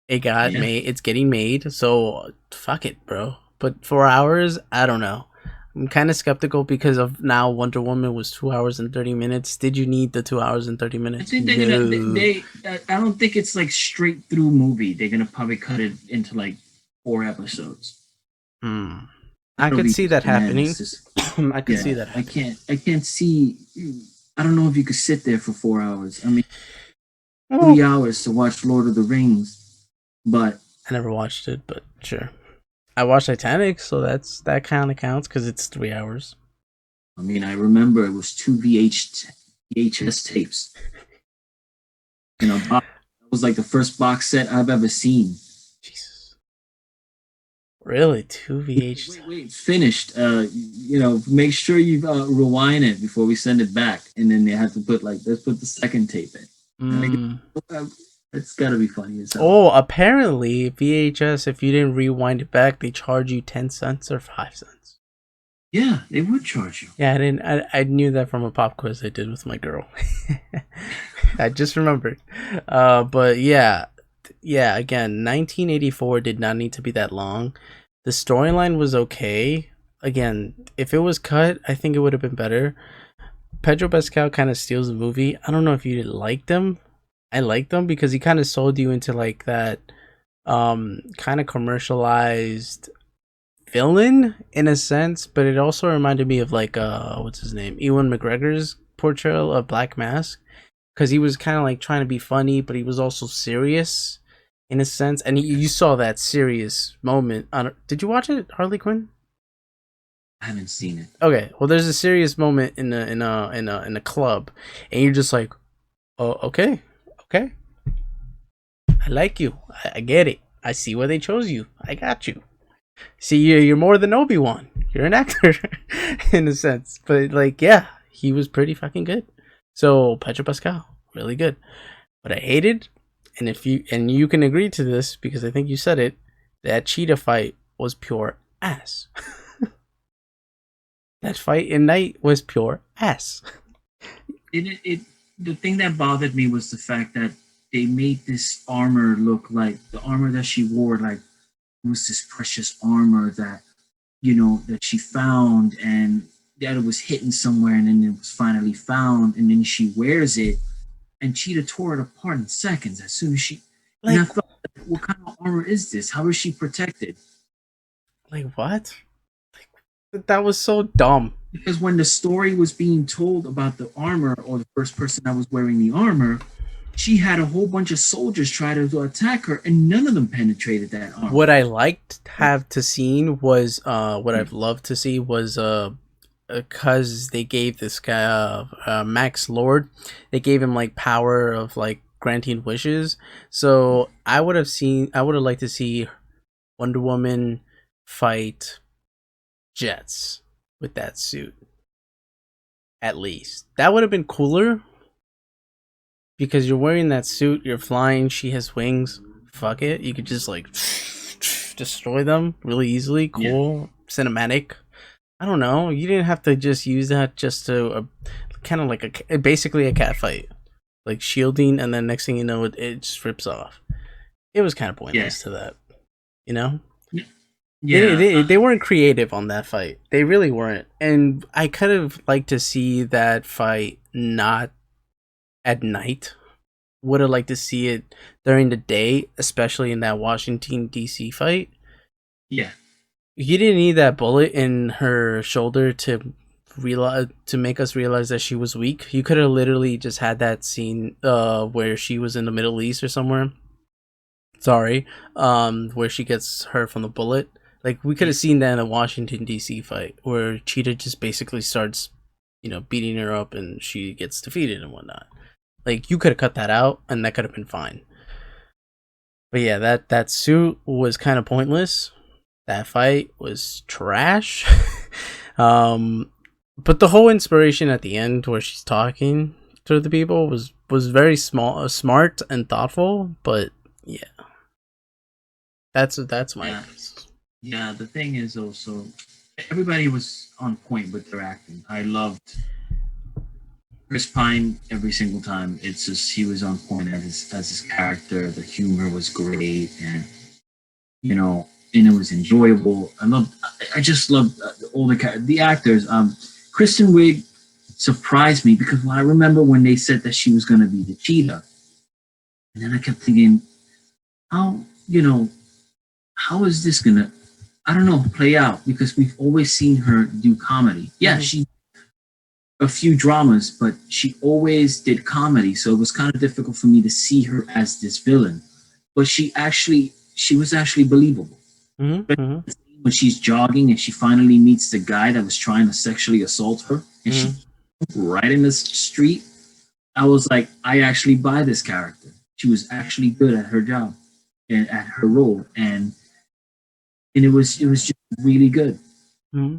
It got made. It's getting made. So fuck it, bro. But 4 hours? I don't know. I'm kind of skeptical because of now Wonder Woman was 2 hours and 30 minutes. Did you need the 2 hours and 30 minutes? I think they're gonna. I don't think it's like straight through movie. They're gonna probably cut it into like 4 episodes. I could see that happening. I could see that happening. I can't see. I don't know if you could sit there for 4 hours. I mean, 3 hours to watch Lord of the Rings, but I never watched it. But sure, I watched Titanic, so that kind of counts because it's 3 hours. I mean, I remember it was 2 VHS tapes. You know, it was like the first box set I've ever seen. Jesus. Really? 2 VHS? Wait, it's finished. You know, make sure you rewind it before we send it back. And then they have to put let's put the second tape in. It's gotta be funny as hell. Oh, apparently VHS, if you didn't rewind it back, they charge you 10 cents or 5 cents. Yeah, they would charge you. Yeah, I knew that from a pop quiz I did with my girl. I just remembered. But yeah, again, 1984 did not need to be that long. The storyline was okay. Again, if it was cut, I think it would have been better. Pedro Pascal kind of steals the movie. I don't know if you liked him. I liked him because he kind of sold you into like that kind of commercialized villain in a sense, but it also reminded me of like what's his name? Ewan McGregor's portrayal of Black Mask, because he was kind of like trying to be funny, but he was also serious in a sense, and you saw that serious moment on. Did you watch it, Harley Quinn? I haven't seen it. Okay, well, there's a serious moment in a club, and you're just like, oh, okay, okay, I like you, I get it, I see why they chose you, I got you. See, you're more than Obi-Wan. You're an actor, in a sense. But like, yeah, he was pretty fucking good. So Pedro Pascal, really good. But I hated, and if you can agree to this because I think you said it, that cheetah fight was pure ass. That fight in Night was pure ass. It the thing that bothered me was the fact that they made this armor look like the armor that she wore, like it was this precious armor that that she found, and that it was hidden somewhere, and then it was finally found, and then she wears it, and Cheetah tore it apart in seconds as soon as she. And Like, I thought, what kind of armor is this? How is she protected? what? That was so dumb. Because when the story was being told about the armor, or the first person that was wearing the armor, she had a whole bunch of soldiers try to attack her, and none of them penetrated that armor. What I liked have to seen was what I've loved to see was because they gave this guy Max Lord, they gave him like power of like granting wishes. So I would have liked to see Wonder Woman fight jets with that suit. At least that would have been cooler because you're wearing that suit, you're flying, she has wings. Fuck it, you could just like destroy them really easily. Cool, yeah. Cinematic. I don't know. You didn't have to just use that just to kind of like basically a cat fight, like shielding, and then next thing you know, it just rips off. It was kind of pointless to that, you know. Yeah, they weren't creative on that fight. They really weren't, and I could have liked to see that fight not at night. Would have liked to see it during the day, especially in that Washington DC fight. Yeah, you didn't need that bullet in her shoulder to make us realize that she was weak. You could have literally just had that scene where she was in the Middle East or somewhere. Sorry, where she gets hurt from the bullet. Like we could have seen that in a Washington DC fight where Cheetah just basically starts, beating her up and she gets defeated and whatnot. Like you could have cut that out and that could have been fine. But yeah, that suit was kind of pointless. That fight was trash. But the whole inspiration at the end where she's talking to the people was very smart and thoughtful. But yeah, that's my. Yeah, the thing is also everybody was on point with their acting. I loved Chris Pine every single time. It's just he was on point as his character. The humor was great, and and it was enjoyable. I just loved all the actors. Kristen Wiig surprised me because I remember when they said that she was going to be the cheetah, and then I kept thinking, how is this gonna, I don't know, play out? Because we've always seen her do comedy. Yeah, she a few dramas, but she always did comedy, so it was kind of difficult for me to see her as this villain. But she was actually believable. Mm-hmm. When she's jogging and she finally meets the guy that was trying to sexually assault her, and she right in the street, I was like, I actually buy this character. She was actually good at her job and at her role, and it was just really good. Mm-hmm.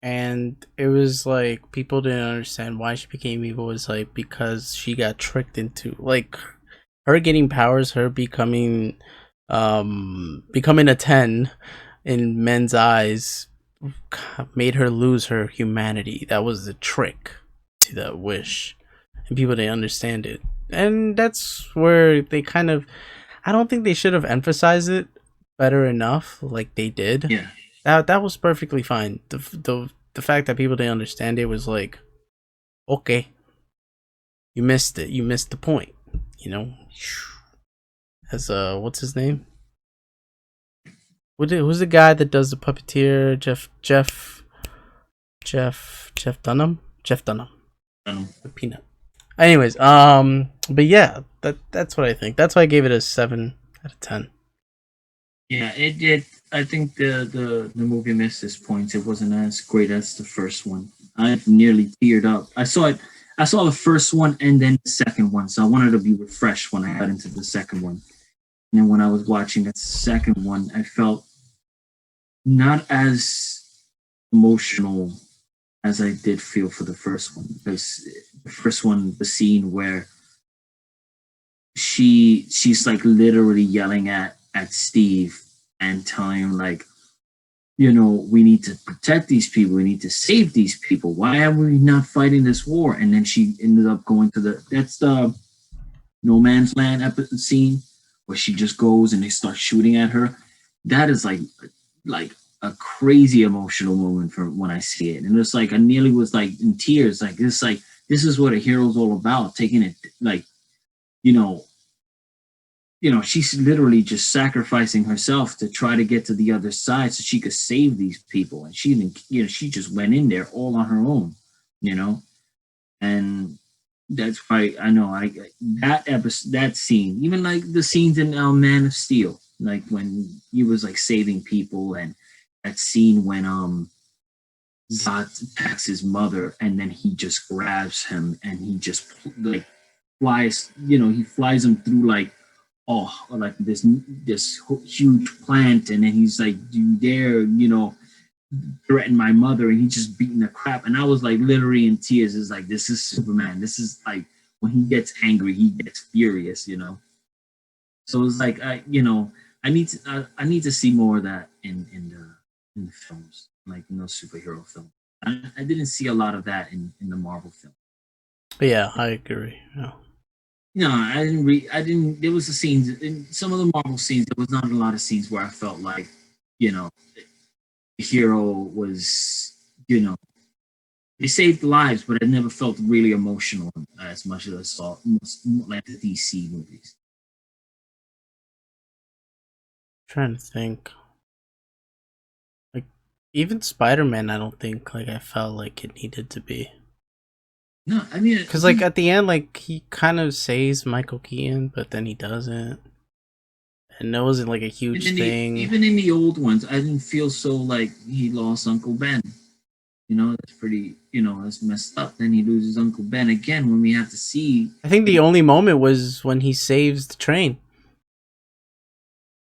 And it was like people didn't understand why she became evil. Was like because she got tricked into like her getting powers, her becoming a 10 in men's eyes made her lose her humanity. That was the trick to that wish, and people didn't understand it. And that's where they kind of, I don't think they should have emphasized it better enough like they did. Yeah. That was perfectly fine. The fact that people didn't understand it was like, okay, you missed it. You missed the point. As what's his name? Who's the guy that does the puppeteer? Jeff Dunham. Jeff Dunham. The peanut. Anyways, but yeah, that's what I think. That's why I gave it a 7 out of 10. Yeah, it did. I think the movie missed its points. It wasn't as great as the first one. I nearly teared up. I saw it. I saw the first one and then the second one, so I wanted to be refreshed when I got into the second one. And then when I was watching that second one, I felt not as emotional as I did feel for the first one, because the first one, the scene where she's like literally yelling at Steve and telling him like, we need to protect these people, we need to save these people. Why are we not fighting this war? And then she ended up going to that's the No Man's Land episode scene where she just goes and they start shooting at her. That is like a crazy emotional moment for when I see it. And it's like I nearly was like in tears. This is what a hero's all about. Taking it like, you know, she's literally just sacrificing herself to try to get to the other side so she could save these people. And she didn't, she just went in there all on her own, you know, and that's why I know that episode, that scene, even like the scenes in Man of Steel, like when he was like saving people, and that scene when Zod attacks his mother, and then he just grabs him and he just like flies, he flies him through like this huge plant, and then he's like, "Do you dare, threaten my mother?" And he's just beating the crap. And I was like literally in tears. It's like, this is Superman. This is like when he gets angry, he gets furious. So it's like I need to see more of that in the films, like in those superhero films. I didn't see a lot of that in the Marvel film. But yeah, I agree. Yeah. No, I didn't read. I didn't. There was a scenes in some of the Marvel scenes. There was not a lot of scenes where I felt like, you know, the hero was, they saved lives, but it never felt really emotional as much as I saw most, like the DC movies. Trying to think. Like even Spider-Man, I don't think like I felt like it needed to be. No, I mean, Cause like at the end, like he kind of saves Michael Keaton, but then he doesn't, and it wasn't like a huge thing. even in the old ones, I didn't feel so like he lost Uncle Ben. That's pretty. That's messed up. Then he loses Uncle Ben again when we have to see. I think the only moment was when he saves the train.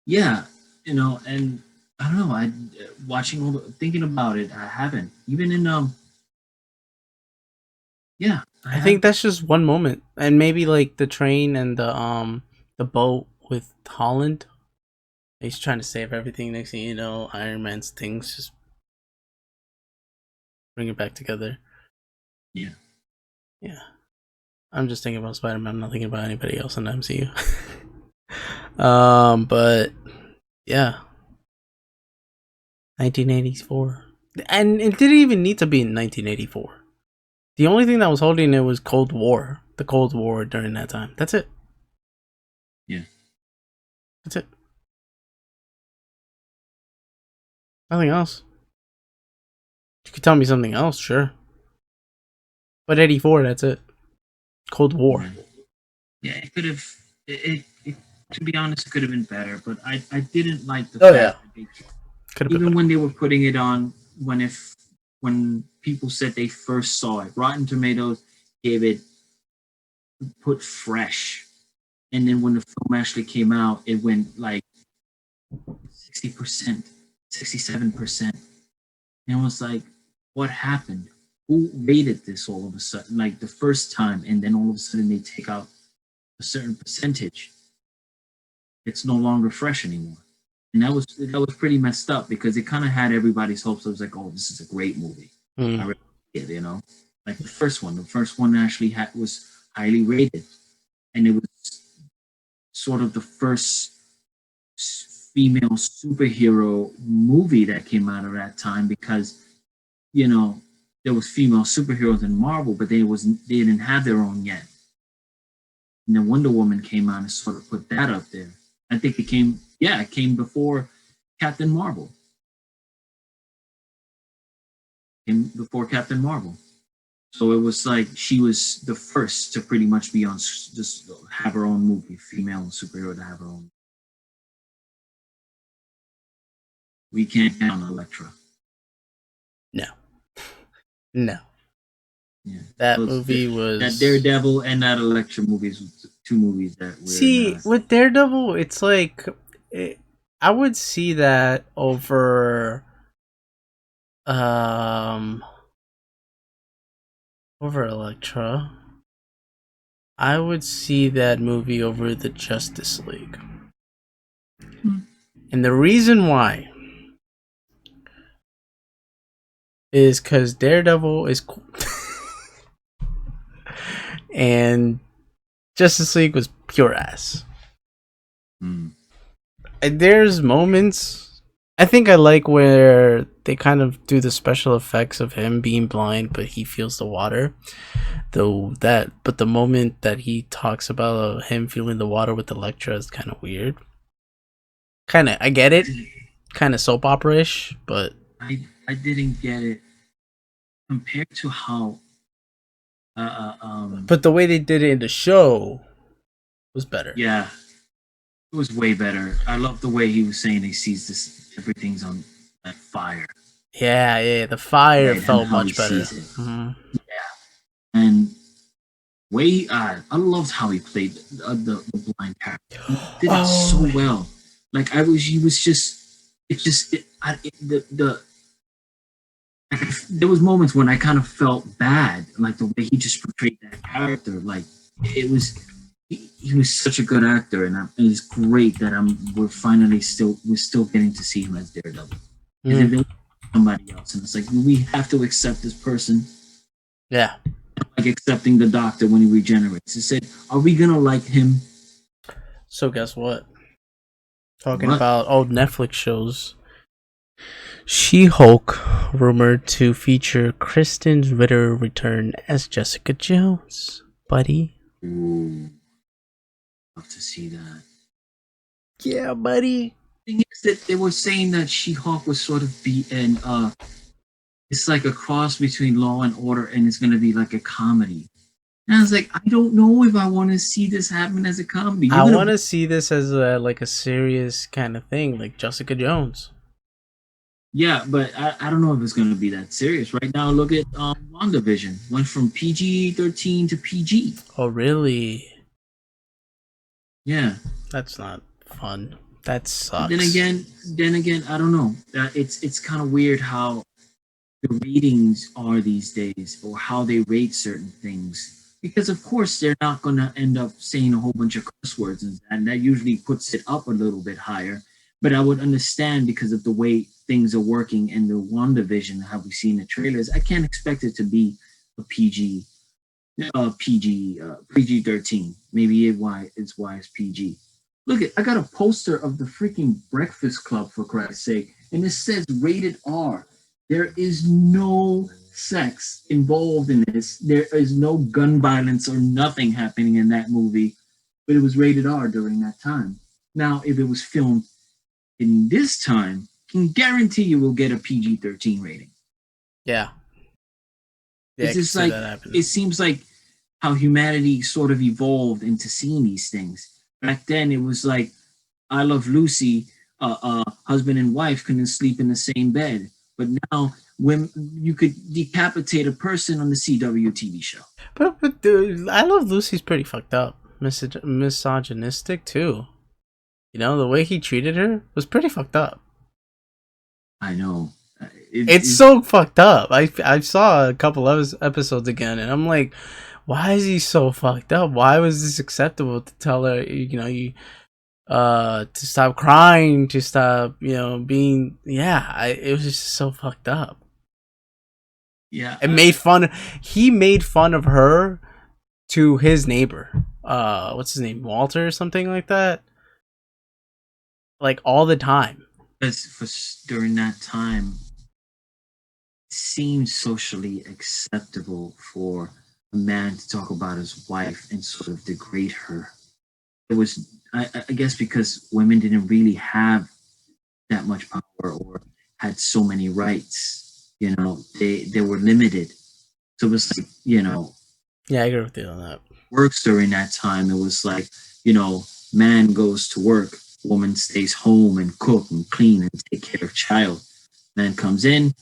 Yeah, and I don't know. I watching thinking about it, I haven't even in yeah, I I have. think that's just one moment, and maybe like the train and the boat with Holland. He's trying to save everything. Next thing you know, Iron Man's things just bring it back together. Yeah. Yeah, I'm just thinking about Spider-Man. I'm not thinking about anybody else in the MCU. But yeah, 1984, and it didn't even need to be in 1984. The only thing that was holding it was Cold War. The Cold War during that time. That's it. Yeah. That's it. Nothing else. You could tell me something else, sure. But 84, that's it. Cold War. Yeah. Yeah, it could have. It to be honest, it could have been better. But I didn't like the Oh fact yeah. that they, Could have been even better. when they were putting it on, when people said they first saw it, Rotten Tomatoes gave it put fresh, and then when the film actually came out, it went like 60%, 67%. And it was like, what happened? Who rated this all of a sudden? Like the first time, and then all of a sudden they take out a certain percentage. It's no longer fresh anymore. And that was pretty messed up because it kind of had everybody's hopes. It was like, oh, this is a great movie. I Mm. really did, like the first one. The first one actually was highly rated, and it was sort of the first female superhero movie that came out of that time because you know there was female superheroes in Marvel, but they didn't have their own yet. And then Wonder Woman came out and sort of put that up there. I think it came before Captain Marvel. Came before Captain Marvel. So it was like she was the first to pretty much be on just have her own movie, female superhero to have her own. We can't count on Elektra. No. No. Yeah, That movie was that Daredevil and that Elektra movies, two movies that were See, not. with Daredevil, it's like I would see that um over Elektra. I would see that movie over the Justice League. And the reason why is because Daredevil is cool. And Justice League was pure ass. Mm. And there's moments. I think I like where they kind of do the special effects of him being blind, but he feels the water. But the moment that he talks about him feeling the water with Elektra is kind of weird. I get it, kind of soap opera-ish, but I didn't get it compared to how. But the way they did it in the show was better. Yeah, it was way better. I love the way he was saying he sees this. Everything's on fire. Yeah, the fire felt much better. Mm-hmm. Yeah, and I loved how he played the blind character. He did it so well. Like he was just, there was moments when I kind of felt bad, like the way he just portrayed that character. Like it was, he was such a good actor, and it's great that we're still getting to see him as Daredevil. And then somebody else, and it's like we have to accept this person. Yeah. Like accepting the Doctor when he regenerates. He said, "Are we gonna like him?" So guess what? Talking about old Netflix shows. She-Hulk rumored to feature Kristen Ritter return as Jessica Jones, buddy. Ooh, love to see that. Yeah, buddy. The thing is that they were saying that She-Hulk was sort of it's like a cross between Law and Order, and it's going to be like a comedy. And I was like, I don't know if I want to see this happen as a comedy. I want to see this as a serious kind of thing, like Jessica Jones. Yeah, but I don't know if it's going to be that serious. Right now, look at WandaVision. Went from PG-13 to PG. Oh, really? Yeah. That's not fun. That sucks. Then again, I don't know. It's kind of weird how the ratings are these days, or how they rate certain things. Because of course they're not going to end up saying a whole bunch of curse words, and that usually puts it up a little bit higher. But I would understand because of the way things are working in the WandaVision, how we see in the trailers. I can't expect it to be a PG-13. Maybe it's why it's PG. Look, I got a poster of the freaking Breakfast Club, for Christ's sake, and it says rated R. There is no sex involved in this. There is no gun violence or nothing happening in that movie, but it was rated R during that time. Now, if it was filmed in this time, I can guarantee you will get a PG-13 rating. Yeah. It's just like, it seems like how humanity sort of evolved into seeing these things. Back then, it was like, I Love Lucy, husband and wife couldn't sleep in the same bed. But now, when you could decapitate a person on the CW TV show. But dude, I Love Lucy's pretty fucked up. Misogynistic, too. You know, the way he treated her was pretty fucked up. I know. It's so fucked up. I saw a couple of episodes again, and I'm like, why is he so fucked up? Why was this acceptable to tell her, to stop crying, to stop, being, it was just so fucked up. Yeah. He made fun of her to his neighbor. What's his name? Walter or something like that? Like all the time. Because during that time, it seemed socially acceptable for a man to talk about his wife and sort of degrade her. It was, I guess, because women didn't really have that much power or had so many rights. They were limited. So it was like, Yeah, I agree with you on that. Works during that time. It was like, man goes to work, woman stays home and cook and clean and take care of child. Man comes in,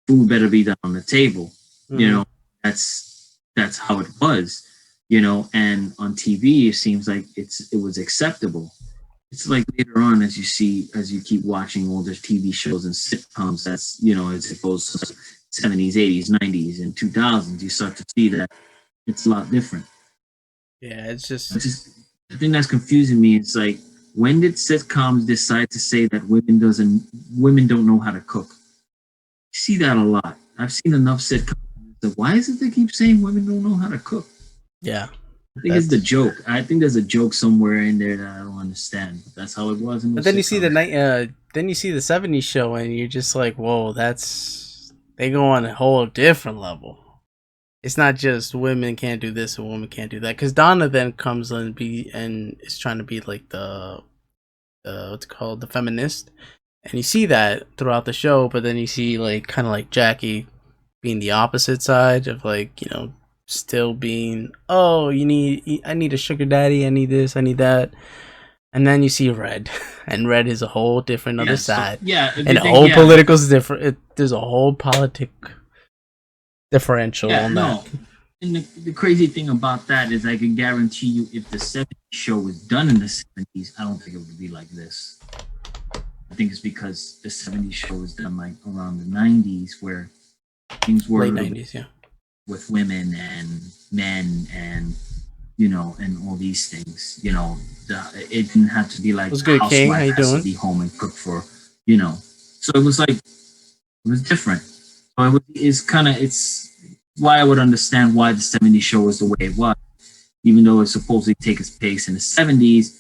food better be done on the table. You know, that's how it was. You know, and on TV it seems like it was acceptable. It's like later on as you keep watching older TV shows and sitcoms, that's as it goes to 70s, 80s, 90s, and 2000s, you start to see that it's a lot different. Yeah, it's just the thing that's confusing me. It's like, when did sitcoms decide to say that women don't know how to cook? You see that a lot. I've seen enough sitcoms. Why is it they keep saying women don't know how to cook? Yeah. I think it's the joke. I think there's a joke somewhere in there that I don't understand. But that's how it was. But then you see then you see the '70s show, and you're just like, whoa, they go on a whole different level. It's not just women can't do this and women can't do that. Because Donna then comes and is trying to be like the what's it called, the feminist, and you see that throughout the show. But then you see like kind of like Jackie being the opposite side of like still being, oh, I need a sugar daddy, I need this, I need that. And then you see Red, and Red is a whole different other side. And the whole political is different. There's a whole politic differential on that. And the crazy thing about that is I can guarantee you, if the 70s show was done in the 70s, I don't think it would be like this. I think it's because the 70s show was done like around the 90s, where things were late 90s, yeah, with women and men and and all these things. It didn't have to be like, what's good, King? How you doing? To be home and cook for So it was like, it was different. So it's why I would understand why the 70s show was the way it was, even though it supposedly takes place in the 70s.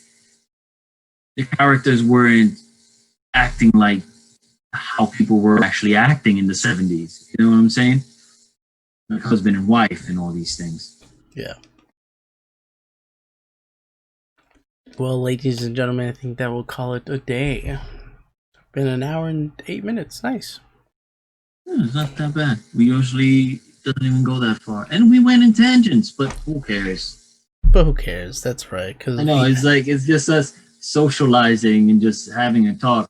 The characters weren't acting like how people were actually acting in the 70s. You know what I'm saying? Like husband and wife and all these things. Yeah. Well, ladies and gentlemen, I think that will call it a day. Been an hour and 8 minutes. Nice. Yeah, it's not that bad. We usually doesn't even go that far, and we went in tangents, but who cares? But who cares? That's right. Because I know it's just us socializing and just having a talk.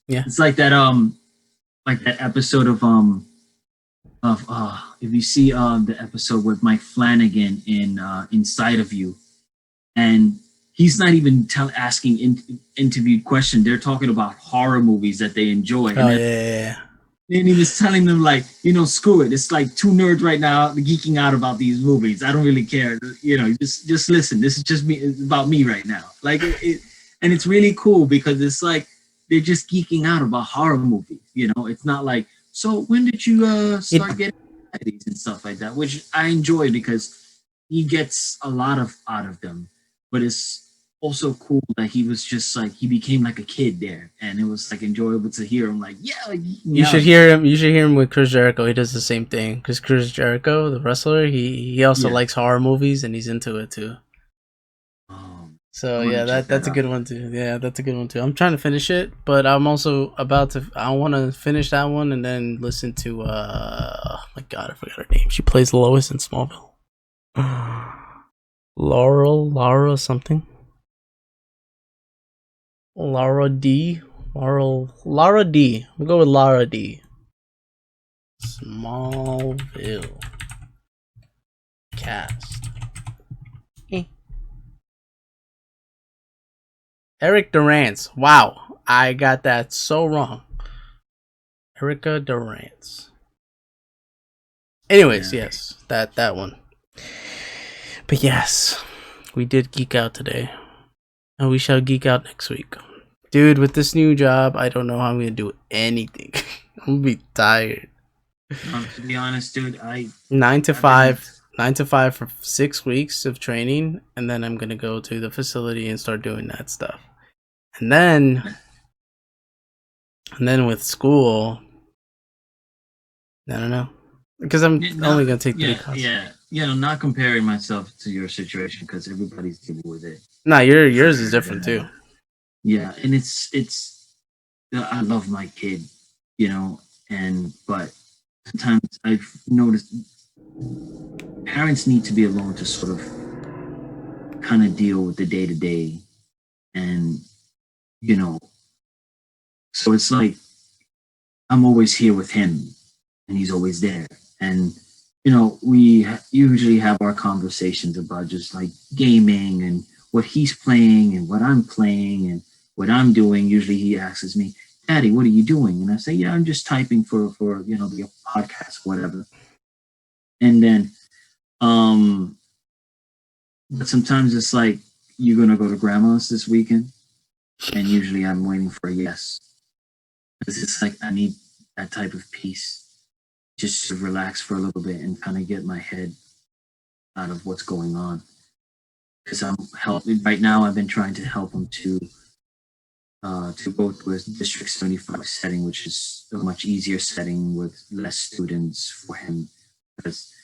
Yeah, it's like that episode of if you see the episode with Mike Flanagan in Inside of You, and he's not even asking interviewed questions. They're talking about horror movies that they enjoy. Yeah. And he was telling them, like, screw it. It's like two nerds right now geeking out about these movies. I don't really care. Just listen. This is just me. It's about me right now. Like and it's really cool because it's like they're just geeking out about horror movies. It's not like, so when did you start getting these and stuff like that, which I enjoy because he gets a lot out of them. But it's also cool that he was just like, he became like a kid there, and it was like enjoyable to hear him like, you should hear him with Chris Jericho. He does the same thing, because Chris Jericho, the wrestler, he also likes horror movies, and he's into it too. So yeah, that's a good one too. Yeah, that's a good one too. I'm trying to finish it, but I'm also I want to finish that one and then listen to oh my god, I forgot her name. She plays Lois in Smallville. Laura something. Laura D. We'll go with Laura D. Smallville cast. Eric Durance. Wow, I got that so wrong. Erica Durance. Anyways, yes, that one. But yes, we did geek out today. And we shall geek out next week. Dude, with this new job, I don't know how I'm going to do anything. I'm going to be tired. To be honest, dude, 9 to 5 for 6 weeks of training. And then I'm going to go to the facility and start doing that stuff. And then with school, I don't know. Because I'm only going to take 3 classes. Not comparing myself to your situation because everybody's dealing with it. Nah, yours is different too. Yeah, and it's I love my kid, but sometimes I've noticed parents need to be alone to sort of kind of deal with the day-to-day and you know, so it's like I'm always here with him and he's always there. And, we usually have our conversations about just like gaming and what he's playing and what I'm playing and what I'm doing. Usually he asks me, Daddy, what are you doing? And I say, yeah, I'm just typing for the podcast, whatever. And then, but sometimes it's like, you're going to go to grandma's this weekend. And usually I'm waiting for a yes. Because it's like, I need that type of peace just to relax for a little bit and kind of get my head out of what's going on. Because I'm helping right now. I've been trying to help him to go to a District 75 setting, which is a much easier setting with less students for him. Because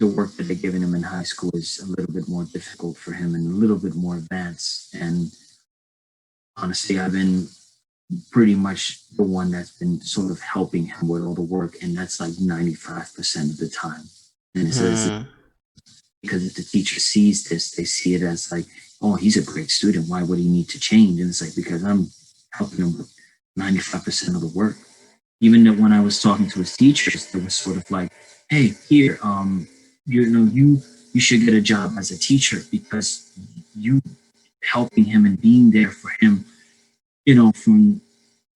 the work that they're giving him in high school is a little bit more difficult for him and a little bit more advanced. And honestly, I've been pretty much the one that's been sort of helping him with all the work, and that's like 95% of the time. And it says, because if the teacher sees this, they see it as like, oh, he's a great student. Why would he need to change? And it's like, because I'm helping him with 95% of the work. Even that when I was talking to his teachers, they were sort of like, hey, here, you should get a job as a teacher because you helping him and being there for him,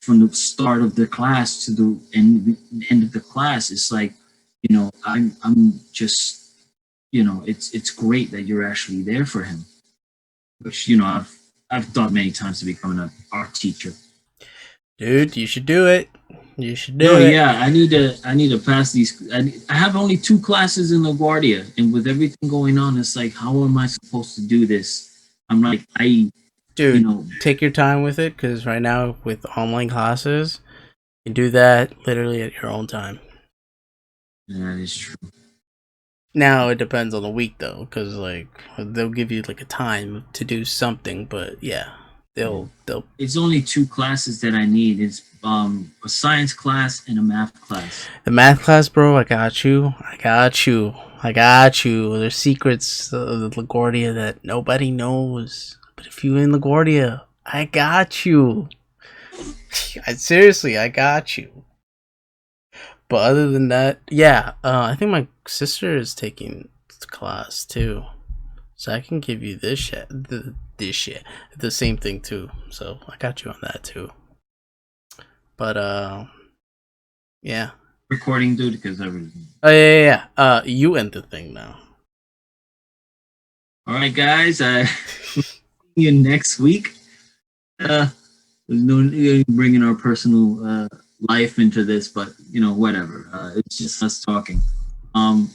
from the start of the class to the end of the class. It's like, I'm just, it's great that you're actually there for him, which, I've thought many times to becoming an art teacher. Dude, you should do it. You should do No, it. yeah, I need to pass these. I have only 2 classes in LaGuardia, and with everything going on, it's like, how am I supposed to do this? I'm like, Dude, take your time with it, because right now with online classes, you can do that literally at your own time. That is true. Now it depends on the week though, because like they'll give you like a time to do something, but yeah, they'll. It's only 2 classes that I need. It's a science class and a math class. The math class, bro. I got you. There's secrets of LaGuardia that nobody knows. But if you in LaGuardia, I got you. Seriously, I got you. But other than that, yeah, I think my sister is taking class too, so I can give you this shit, the same thing too. So I got you on that too. But yeah. Recording, dude, because everything. Oh yeah. You end the thing now. All right, guys. See you next week. There's no bringing our personal life into this, but whatever. It's just us talking. I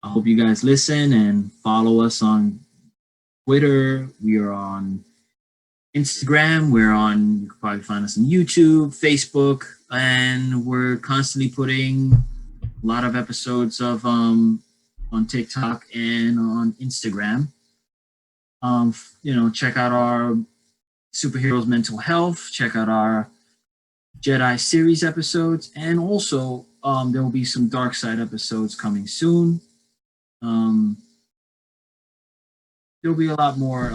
hope you guys listen and follow us on Twitter. We are on Instagram. You can probably find us on YouTube, Facebook, and we're constantly putting a lot of episodes of on TikTok and on Instagram. Check out our Superheroes Mental Health. Check out our Jedi series episodes, and also there will be some Dark Side episodes coming soon. There'll be a lot more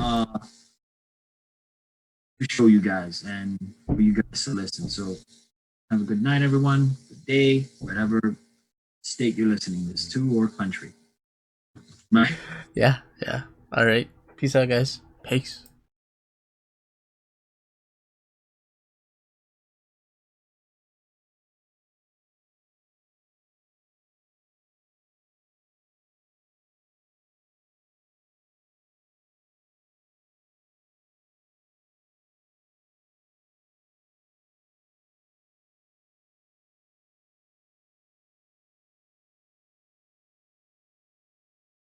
to show you guys and for you guys to listen. So have a good night, everyone. Good day, whatever state you're listening this to or country. Bye. Yeah. All right. Peace out, guys. Peace.